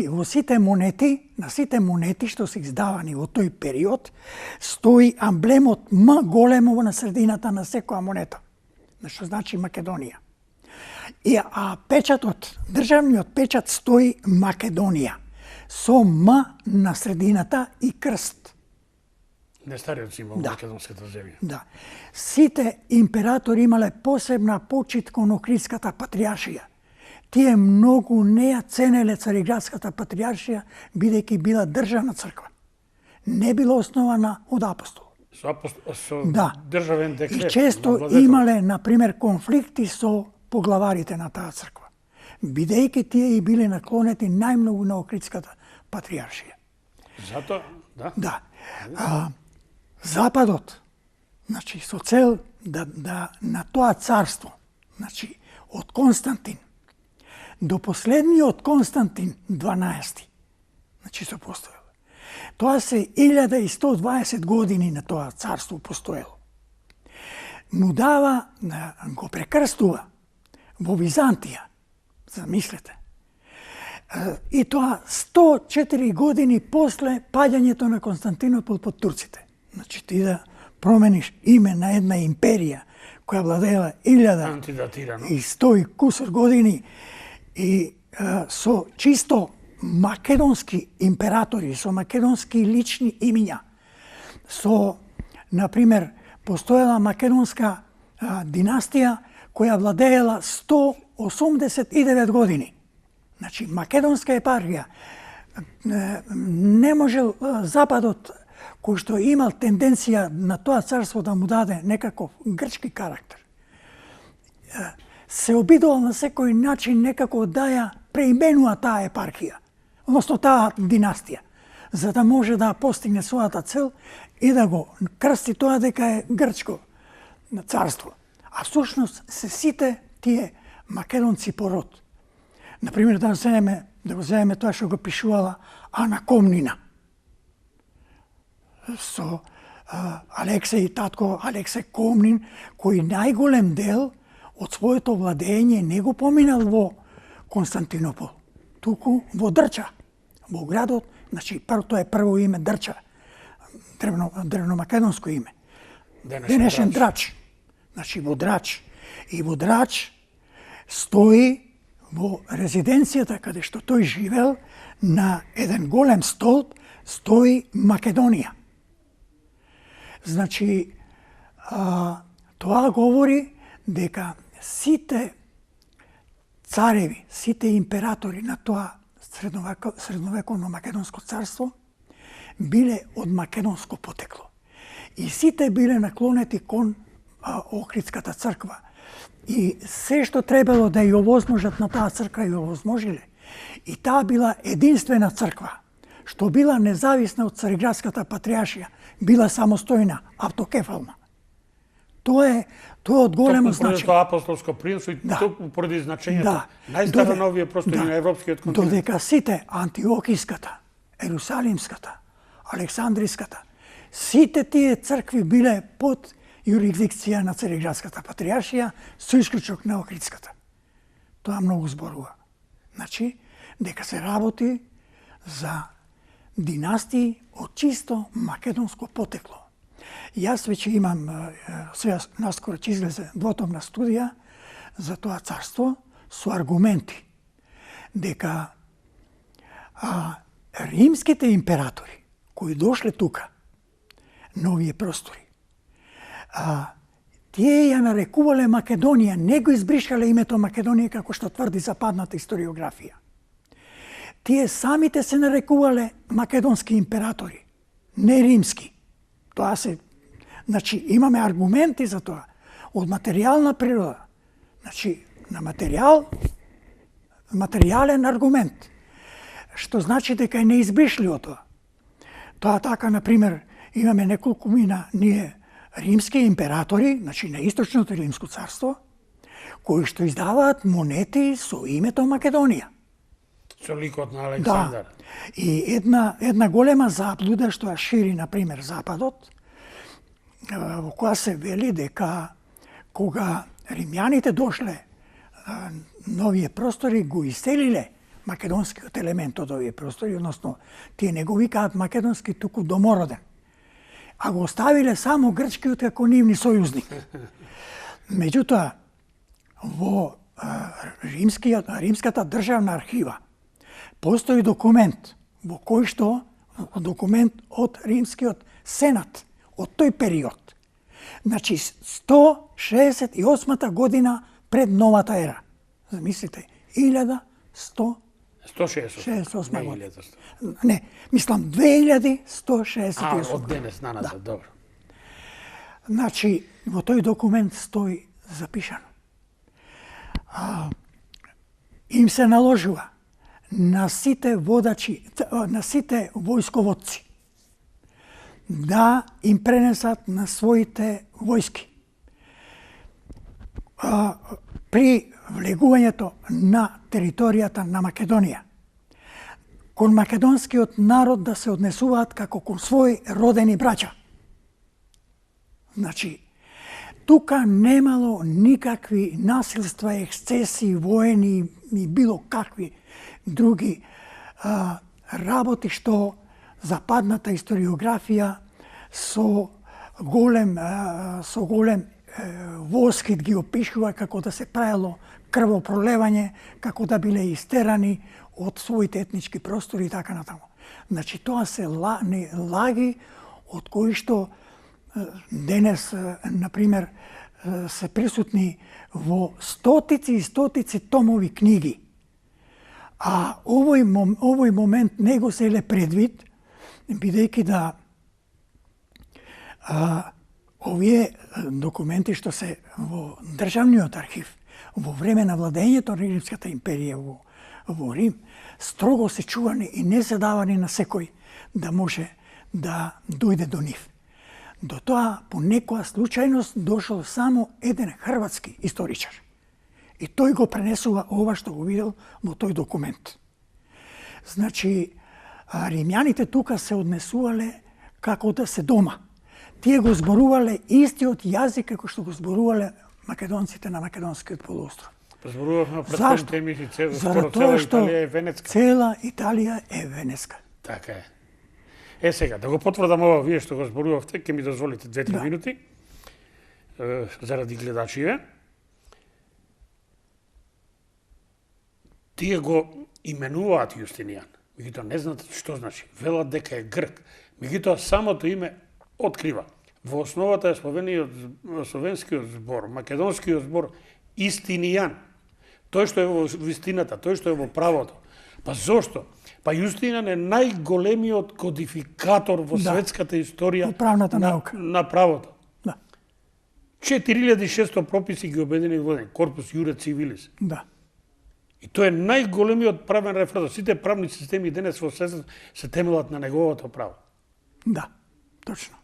во сите монети, на сите монети што се издавани во тој период, стои амблемот М големо на средината на секоја монета. Што значи Македонија. А печатот, државниот печат стои Македонија, со М на средината и крст. Не стариот символ на македонската земја. Да. Сите императори имале посебна почит кон Охридската патријаршија. тие многу не ја ценеле Цариградската патриаршија, бидејќи била државна црква. Не била основана од апостол. Со Да. државен декрет. И често имале, например, конфликти со поглаварите на таа црква, бидејќи тие и биле наклонети најмногу на Охридската патриаршија. Затоа, да. Да. Западот, значи, со цел да на тоа царство, значи, од Константин до последниот Константин 12, значи, се постоело. Тоа се 1120 години на тоа царство постоело. Му дава, го прекрстува во Византија, замислете. И тоа 104 години после паѓањето на Константинопол под турците. Значи, ти да промениш име на една империја која владеела 1100 и кусор години и со чисто македонски императори, со македонски лични имиња, со, например, постоела македонска династија која владеела 189 години. Значи, македонска епархија не можел Западот, кој што имал тенденција на тоа царство да му даде некаков грчки карактер, се обидувал на секој начин некако да ја преименува таа епархија, односно таа династија, за да може да постигне својата цел и да го крсти тоа дека е грчко царство. А всушност се сите тие македонци по род. Например, да го земеме тоа што го пишувала Ана Комнина со Алексеј, татко Алексеј Комнин, кој најголем дел од своето владење не го поминал во Константинопол, туку во Дрча, во градот, значи тоа е прво име Дрча, древномакедонско име. Денешен Драч. Значи во Драч. И во Драч стои во резиденцијата каде што тој живел, на еден голем столб стои Македонија. Значи, тоа говори дека сите цареви, сите императори на тоа средновековно македонско царство биле од македонско потекло. И сите биле наклонети кон Охридската црква. И се што требало да ја овозможат на таа црква ја овозможиле. И таа била единствена црква, што била независна од Цариградската патриаршија, била самостојна, автокефална. Тоа е од големо значење. Токму поради апостолско принство и токму поради значењето. Најстара на овие простори на европскиот континент. Додека сите Антиохиската, Ерусалимската, Александриската, сите тие цркви биле под юрисдикција на Цариградската патриаршија, со исклучок на Охридската. Тоа многу зборува. Значи, дека се работи за династии од чисто македонско потекло. Јас веќе имам, сега наскоро ќе излезе двотомна студија за тоа царство со аргументи дека римските императори кои дошле тука на овие простори, тие ја нарекувале Македонија, не го избришале името Македонија како што тврди западната историографија. Тие самите се нарекувале македонски императори, не римски. Тоа се, значи, имаме аргументи за тоа, од материјална природа. Значи, на материјален аргумент, што значи дека е неизбришливо тоа. Тоа така, например, имаме неколку мина ние римски императори, значи на Источното римско царство, кои што издаваат монети со името Македонија. Со ликот на Александар. Да. И една голема заблуда што ја шири, например, Западот, во која се вели дека кога римјаните дошле на овие простори, го иселиле македонскиот елемент од овие простори, односно тие не го викаат македонски, туку домороден, а го оставиле само грчкиот како нивни сојузник. Меѓутоа, во римската државна архива постои документ во кој што документ од римскиот сенат од тој период. Значи 168 година пред новата ера. Замислите, 2168 168 година. 1100. Не, мислам 2168 од денес на назад, добро. Значи, во тој документ стои запишано. Им се наложува на сите водачи, на сите војсководци да им пренесат на своите војски при влегувањето на територијата на Македонија кон македонскиот народ да се однесуваат како кон своји родени браќа. Значи, тука немало никакви насилства, ексцеси, воени и било какви други работи што западната историографија со голем восхит ги опишува како да се правило крвопролевање, како да биле истерани од своите етнички простори и така натаму. Значи, тоа се лаги од кои што денес, например, се присутни во стотици и стотици томови книги. А овој момент не го се предвид, бидејќи да овие документи што се во државниот архив во време на владењето на Римската империја во Рим, строго се чувани и не се давани на секој да може да дојде до нив. До тоа, по некоја случајност, дошол само еден хрватски историчар. И тој го пренесува ова што го видел во тој документ. Значи, римјаните тука се однесувале како да се дома. Тие го зборувале истиот јазик како што го зборувале македонците на македонскиот полуостров. Зборувавме предходните емисии, скоро цела Италија е венецка. Цела Италија е венецка. Така е. Сега, да го потврдам ова, вие што го зборувавте, ќе ми дозволите 2-3 минути, заради гледачиве. Тие го именуваат Јустинијан, меѓутоа не знаат што значи. Велат дека е грк, меѓутоа самото име открива. Во основата е словенскиот збор, македонскиот збор Истинијан. Тој што е во вистината, тој што е во правото. Па зошто? Па Јустинијан е најголемиот кодификатор во светската историја на правото. Да. 4600 прописи ги обедини во еден корпус Јуре Цивилис. Да. И тој е најголемиот правен референдум. Сите правни системи денес во светот се темелат на неговото право. Да, точно.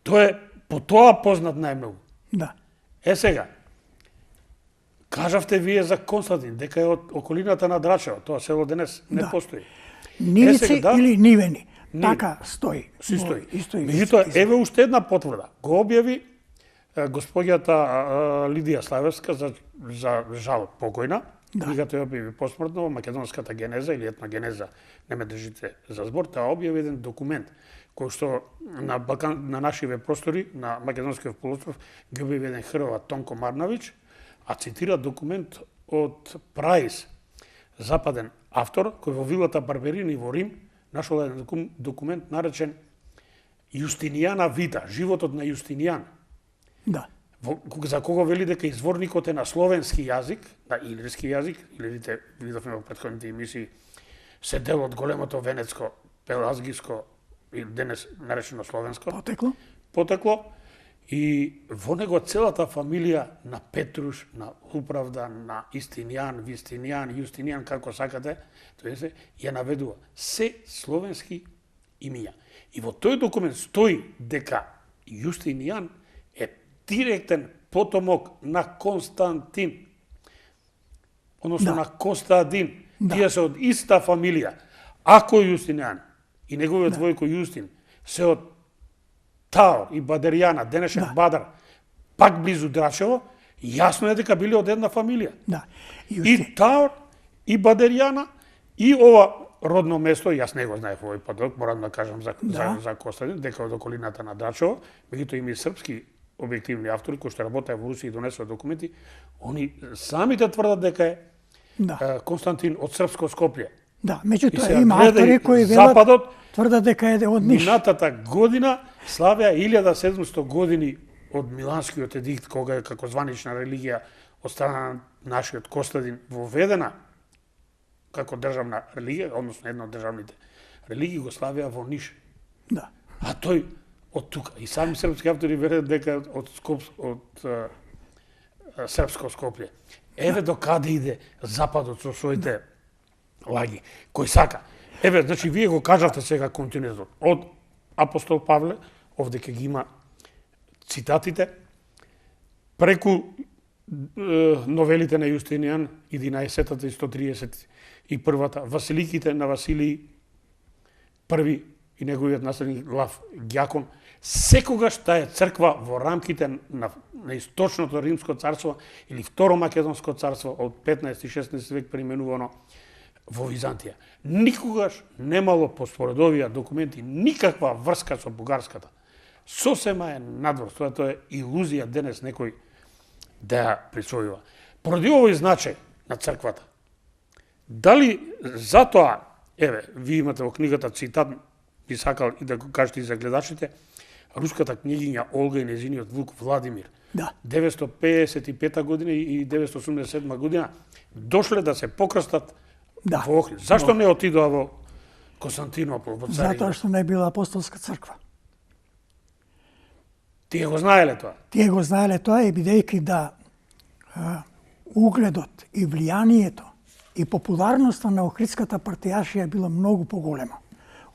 Тој е по тоа познат најмногу. Да. Сега, кажавте вие за Константин, дека е од околината на Драчево, тоа село денес не постои. Нивици или нивени, така стои. Си стои. Меѓутоа, еве уште една потврда. Го објави госпоѓата Лидија Славевска, за жал покојна, книгата ја објави посмртно, Македонската генеза или етногенеза, не ме држите за збор, таа објави еден документ кој што на нашиве простори, на македонскиот полуостров, ги објави еден Хрват Тонко Марнавиќ, а цитира документ од Праис, западен автор, кој во вилата Барберини во Рим нашол еден документ наречен Јустинијана Вита, животот на Јустинијан. Да. За кого вели дека изворникот е на словенски јазик, на илирски јазик, илирите видовме во претходните емисии, се дел од големото венецко, пелазгиско, или денес наречено словенско потекло, и во него целата фамилија на Петруш, на Управда, на Истинијан, Вистинијан, Јустинијан, како сакате, тој ја наведува се словенски имиња. И во тој документ стои дека Јустинијан е директен потомок на Константин, односно на Костадин. Тие се од иста фамилија. Ако Јустинијан и неговиот војко Јустин се од Таор и Бадерјана, денешен Бадар, пак близу Драчево, јасно е дека биле од една фамилија. И Таор, и Бадерјана, и ова родно место, јас не го знаев овој подок, морам да кажам за Костадин, дека од околината на Драчево, меѓутоа има и српски објективни автори кои што работеа во Русија и донесоа документи, они самите тврдат дека е Константин од српско Скопје. Да, меѓутоа има автори кои велат, тврдат дека е од Ниш. Минатата година славеа 1700 години од Миланскиот едикт, кога е како званична религија од страна на нашиот Костадин воведена како државна религија, односно една од државните религии го славеа во Ниш. Да. А тој од тука и сами српски автори верат дека од српско Скопје. Еве до каде иде Западот со своите лаги, кој сака. Еве, значи, вие го кажавте сега континентот. Од апостол Павле, овде ќе ги има цитатите, преку новелите на Јустинијан, 11-та и 131-та, Василиките на Василий први и неговиот наследник Лав Ѓакон, секогаш таа црква во рамките на источното Римско царство или Второ Македонско царство од 15 и 16 век преименувано во Византија. Никогаш немало по според овие документи никаква врска со бугарската. Сосема е надвор, тоа е илузија денес некој да ја присвојува. Поради овој значај на црквата, дали затоа, еве, ви имате во книгата цитат, би сакал и да го кажете и за гледачите, руската книгиња Олга и незиниот внук Владимир, Да. 955 година и 987 година, дошле да се покрстат Да. во Охрид. Зашто не отидоа во Константинопол, во Цариград? Затоа што не била апостолска црква. Тие го знаеле тоа? Тие го знаеле тоа и бидејќи да угледот и влијанието и популарноста на Охридската партијашија било многу поголема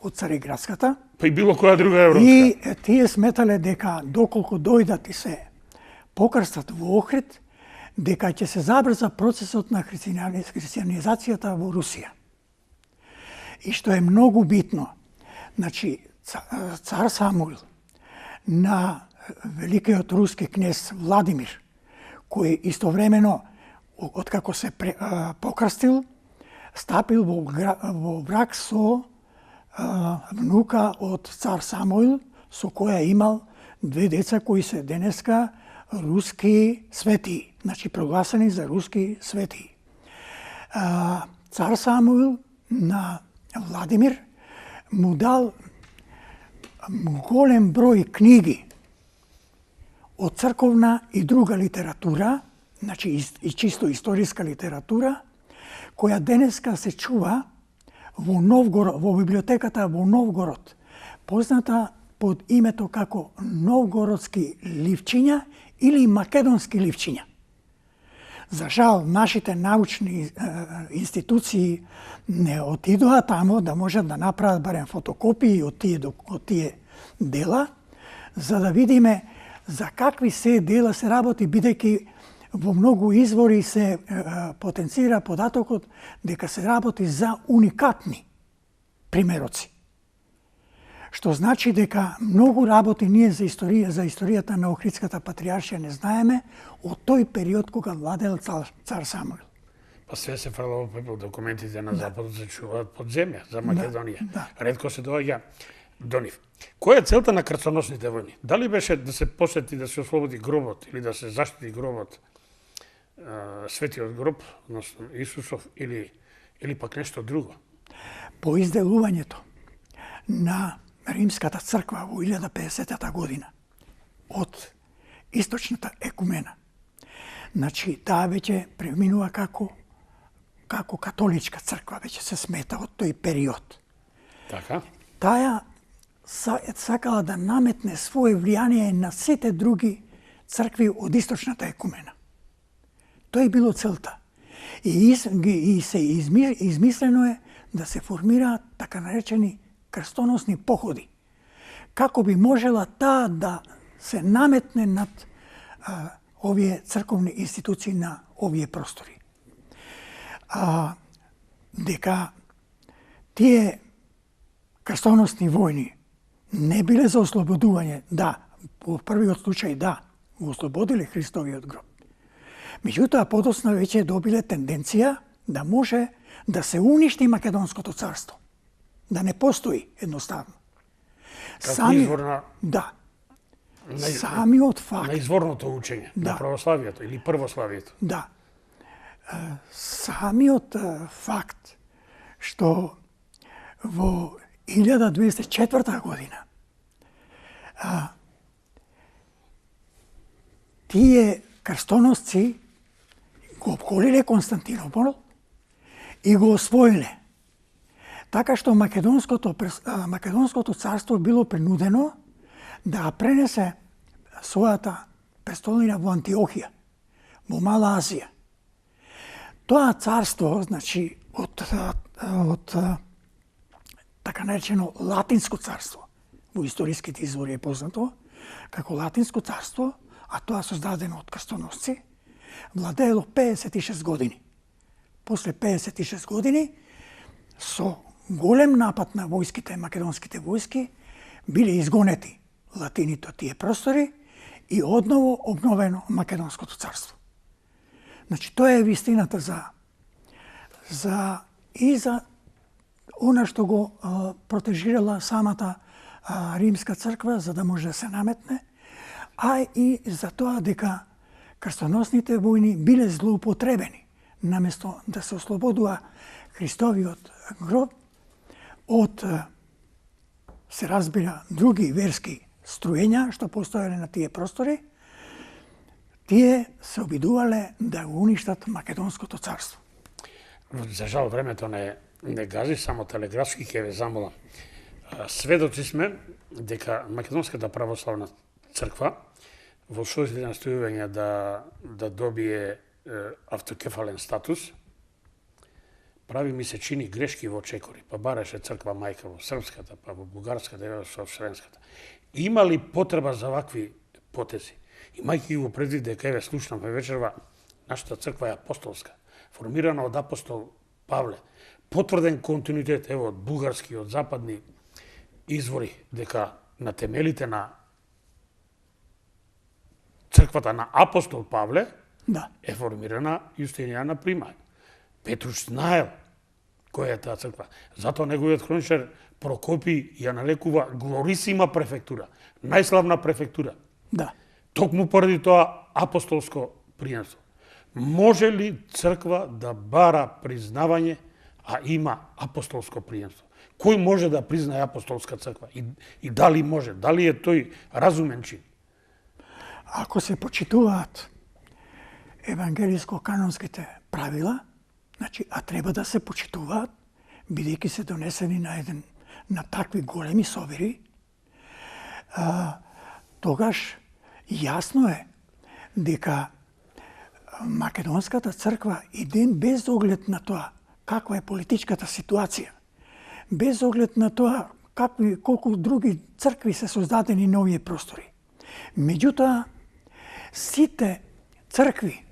од Цариградската. Па и било која друга европска. И тие сметале дека доколку дојдат и се покрстат во Охрид, дека ќе се забрза процесот на христијанизацијата во Русија. И што е многу битно, значи цар Самуил на великиот руски кнез Владимир, кој истовремено, откако се покрстил, стапил во брак со внука од цар Самуил, со која имал две деца кои се денеска руски светии, значи прогласени за руски светии. Цар Самуил на Владимир му дал голем број книги од црковна и друга литература, значи и чисто историска литература, која денеска се чува во Новгород, во библиотеката во Новгород, позната под името како Новгородски ливчиња или македонски ливчиња. За жал, нашите научни институции не отидоа тамо да можат да направат барем фотокопии од тие дела, за да видиме за какви се дела се работи, бидејќи во многу извори се потенцира податокот дека се работи за уникатни примероци. Што значи дека многу работи ние за историјата на Охридската патријаршија не знаеме од тој период кога владел цар Самуил. Па све се фрло во документите на Западот се чуваат под земја за Македонија. Да. Ретко се доаѓа до нив. Која е целта на крстоносните војни? Дали беше да се посети, да се ослободи гробот или да се заштити гробот, светиот гроб, односно Исусов, или пак нешто друго? По изделувањето на Римската црква во 1050 година од источната екумена, значи таа веќе преминува како католичка црква, веќе се смета од тој период. Така? Таа сакала да наметне свое влијание на сите други цркви од источната екумена. Тоа е било целта. И се измислено е да се формираат така наречени крстоносни походи. Како би можела таа да се наметне над овие црковни институции на овие простори. Дека тие крстоносни војни не биле за ослободување, да, во првиот случај да, го ослободиле Христовиот гроб. Меѓутоа, подоцна веќе добиле тенденција да може да се уништи Македонското царство. Да не постои едноставно. Како извор на... Да. Самиот факт... На изворното учење, на православието или првославието. Да. Самиот факт што во 1204 година тие крстоносци го обколиле Константинопол и го освоиле. Така што Македонското царство било принудено да пренесе својата престолнина во Антиохија, во Мала Азија. Тоа царство, значи, од така наречено Латинско царство, во историските извори е познато, како Латинско царство, а тоа создадено од крстоносци, владеело 56 години. После 56 години, со голем напад на војските, македонските војски, биле изгонети латините од тие простори и одново обновено Македонското царство. Значи, тоа е вистината за она што го протежирала самата Римска црква за да може да се наметне, а и за тоа дека крстоносните војни биле злоупотребени, наместо да се ослободува Христовиот гроб од, се разбира, други верски струења што постоеле на тие простори, тие се обидувале да го уништат Македонското царство. За жал, времето не гази, само телеграфски ќе ве замолам. Сведоци сме дека Македонската православна црква во своите настојувања да добие автокефален статус, прави ми се чини грешки во чекори, па бараше црква мајка во српската, па во бугарската, во српската. Има ли потреба за вакви потези? Имајќи го предвид дека еве слушнавме вечерва, нашата црква е апостолска, формирана од апостол Павле, потврден континуитет ево од бугарски, од западни извори, дека на темелите на црквата на апостол Павле е формирана Јустинијана Примај. Петруш знаел која е таа црква. Затоа неговиот хроничар Прокопи ја налекува глорисима префектура, најславна префектура. Да. Токму поради тоа апостолско приемство. Може ли црква да бара признавање, а има апостолско приемство? Кој може да признае апостолска црква? И дали може? Дали е тој разумен чин? Ако се почитуваат евангелиско-канонските правила, значи, а треба да се почитуваат, бидејќи се донесени на такви големи собери, тогаш јасно е дека Македонската црква и ден без оглед на тоа каква е политичката ситуација, без оглед на тоа колку други цркви се создадени на овие простори. Меѓутоа, сите цркви,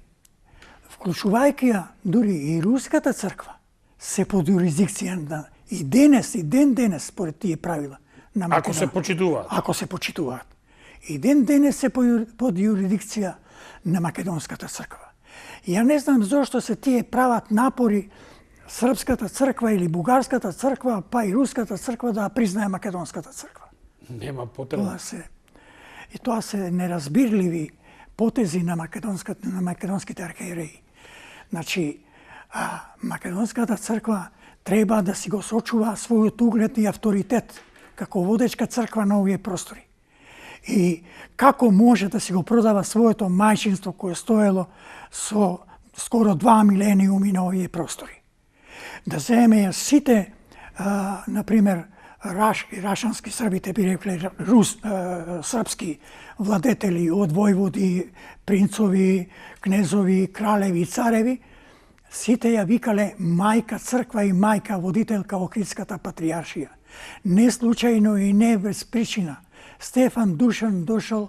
вклучувајќи ја дури и Руската црква, се под юрисдикција на и ден денес, според тие правила на Македонија. Ако се почитуваат. Ако се почитуваат. И ден денес се под юрисдикција на Македонската црква. Ја не знам зошто се тие прават напори Српската црква или Бугарската црква, па и Руската црква да признае Македонската црква. Нема потреба. Тоа се неразбирливи потези на македонските архиереи. Значи, Македонската црква треба да си го сочува својот углед и авторитет како водечка црква на овие простори. И како може да си го продава своето мајчинство кое стоело со скоро 2 милениуми на овие простори. Да земе сите, например, рашански србите би рекле српски владетели од војводи, принцови, кнезови, кралеви и цареви, сите ја викале мајка црква и мајка водителка Охридската патријаршија. Не случајно и не без причина Стефан Душан дошол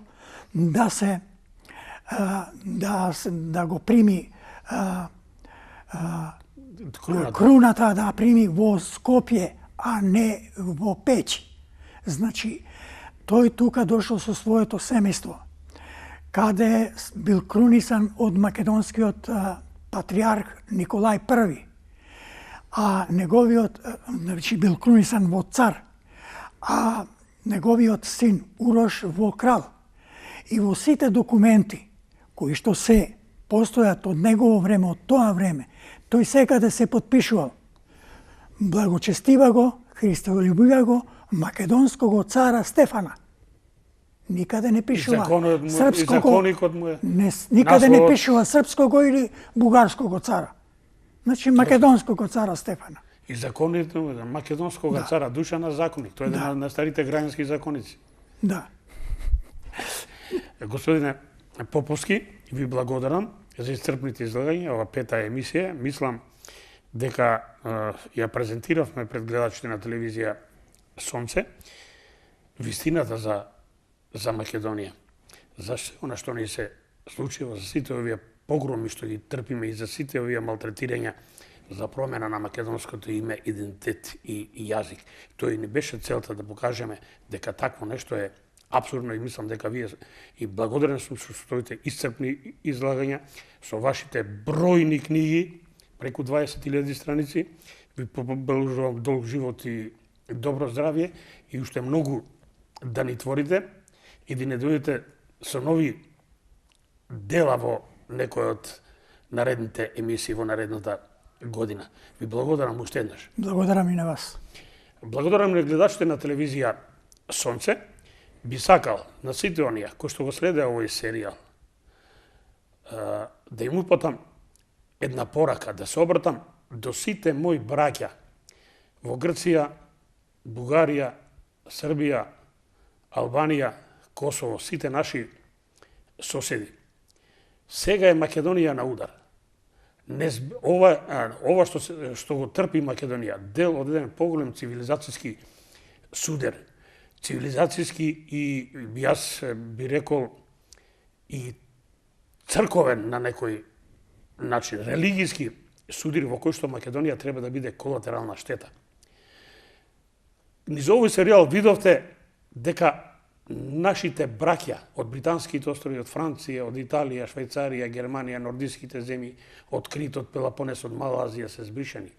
да го прими круната да прими во Скопје, а не во Пеќ. Значи, тој тука дошол со своето семејство, каде бил крунисан од македонскиот патријарх Николај I, а неговиот, значи бил крунисан во цар, а неговиот син Урош во крал. И во сите документи кои што се постојат од негово време, од тоа време, тој секаде се подпишувал. Благочестива го, христолюбива го, македонского цара Стефана. Никаде не пишува српского, никаде не пишува српского или бугарского цара. Значи македонского цара Стефана. И законите на македонского цара Душана законник. Тој е на старите граѓански законици. Да. Господине Поповски, ви благодарам за исцрпните излагања, ова пета емисија. Мислам дека ја презентиравме пред гледачите на телевизија Сонце вистината за Македонија. За она што ни се случува, за сите овие погроми што ги трпиме и за сите овие малтретирања, за промена на македонското име, идентитет и јазик. Тој не беше целта да покажеме дека такво нешто е апсурдно и мислам дека вие и благодарен сум со своите исцрпни излагања, со вашите бројни книги, преку 20.000 страници. Ви побележувам долг живот и добро здравје и уште многу да ни творите и да не дојдете со нови дела во некој од наредните емисии во наредната година. Ви благодарам уште еднаш. Благодарам и на вас. Благодарам на гледачите на телевизија Сонце. Би сакал на сите оние кои што го следеа овој серијал да им упатам една порака, да се обратам до сите мои браќа во Грција, Бугарија, Србија, Албанија, Косово, сите наши соседи. Сега е Македонија на удар. Ова што го трпи Македонија, дел од еден поголем цивилизацијски судер, цивилизацијски и јас би рекол и црковен на некој начин, религијски судир во кој што Македонија треба да биде колатерална штета. Низ овој серијал видовте дека нашите браќа од британските острови, од Франција, од Италија, Швајцарија, Германија, нордиските земји, од Крит, од Пелопонес, од Мала Азија се збришани.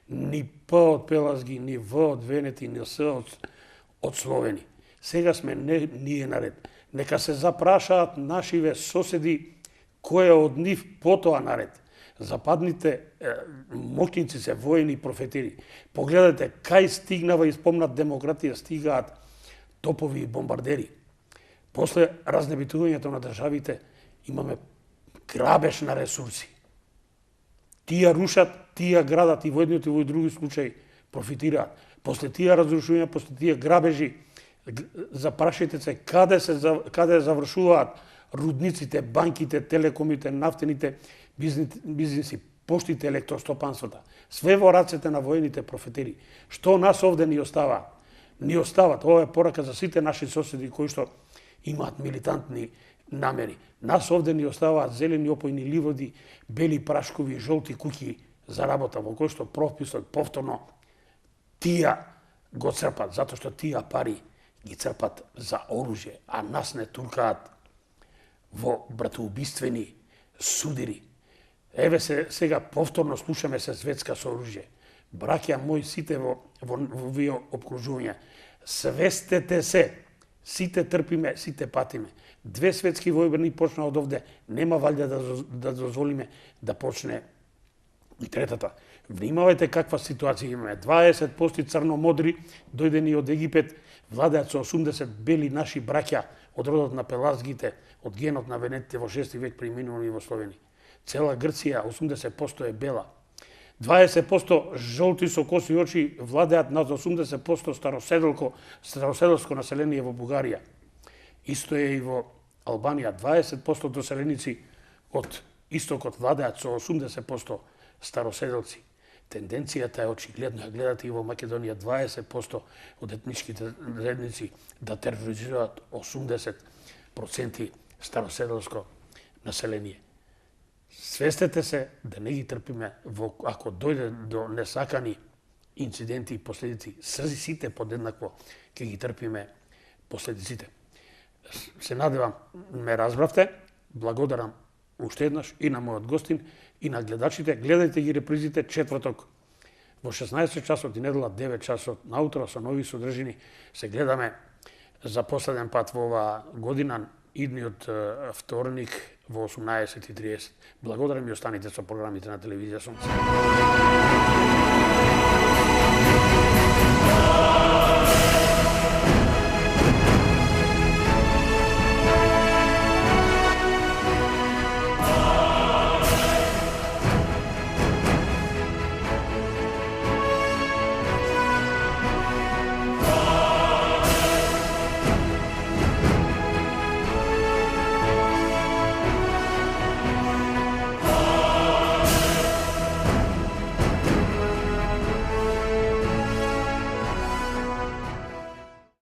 Ни П од Пелазги, ни В од Венети, ни С од Словени. Сега сме ние наред. Нека се запрашаат нашиве соседи кој е од нив потоа наред. Западните моќници се воени профетири. Погледате кај стигнава и спомнат демократија, стигаат топови и бомбардери. После разнебитувањето на државите имаме грабеж на ресурси. Тие рушат, тие градат и во едниот и во други случаи профитираат. После тие разрушувања, после тие грабежи, запрашајте се каде завршуваат рудниците, банките, телекомите, нафтените бизниси, поштите, електростопанството. Све во рацете на воените профетери. Што нас овде ни остава? Ни остават. Ова е порака за сите наши соседи кои што имаат милитантни намери. Нас овде ни оставаат зелени опојни ливоди, бели прашкови, жолти куќи за работа, во кој што прописот повторно тија го црпат, затоа што тија пари ги црпат за оружје, а нас не туркаат во братоубиствени судири. Еве се сега повторно слушаме се светска со оружје. Браќа мои сите во овие обкружувања, свестете се, сите трпиме, сите патиме. 2 светски војни почна од овде, нема валјда да дозволиме да почне и третата. Внимавајте каква ситуација имаме. 20% црномодри дојдени од Египет, владеат со 80 бели наши браќа од родот на пелазгите, од генот на венетите во 6 век преминувани во Словенија. Цела Грција 80% е бела. 20% жолти со коси очи владеат над 80% староседелско население во Бугарија. Исто е и во Албанија. 20% доселеници од истокот владеат со 80% староседелци. Тенденцијата е очигледно, ја гледате и во Македонија, 20% од етничките заедници да тероризираат 80% староседелско население. Свестете се да не ги трпиме ако дојде до несакани инциденти и последици. Сите подеднакво ќе ги трпиме последиците. Се надевам ме разбравте. Благодарам уште еднаш и на мојот гостин и на гледачите. Гледајте ги репризите четврток во 16 часот и недела 9 часот наутро со нови содржини. Се гледаме за последен пат во оваа година, идниот вторник во 18:30. Благодарам и останите со програмите на телевизија Сонце.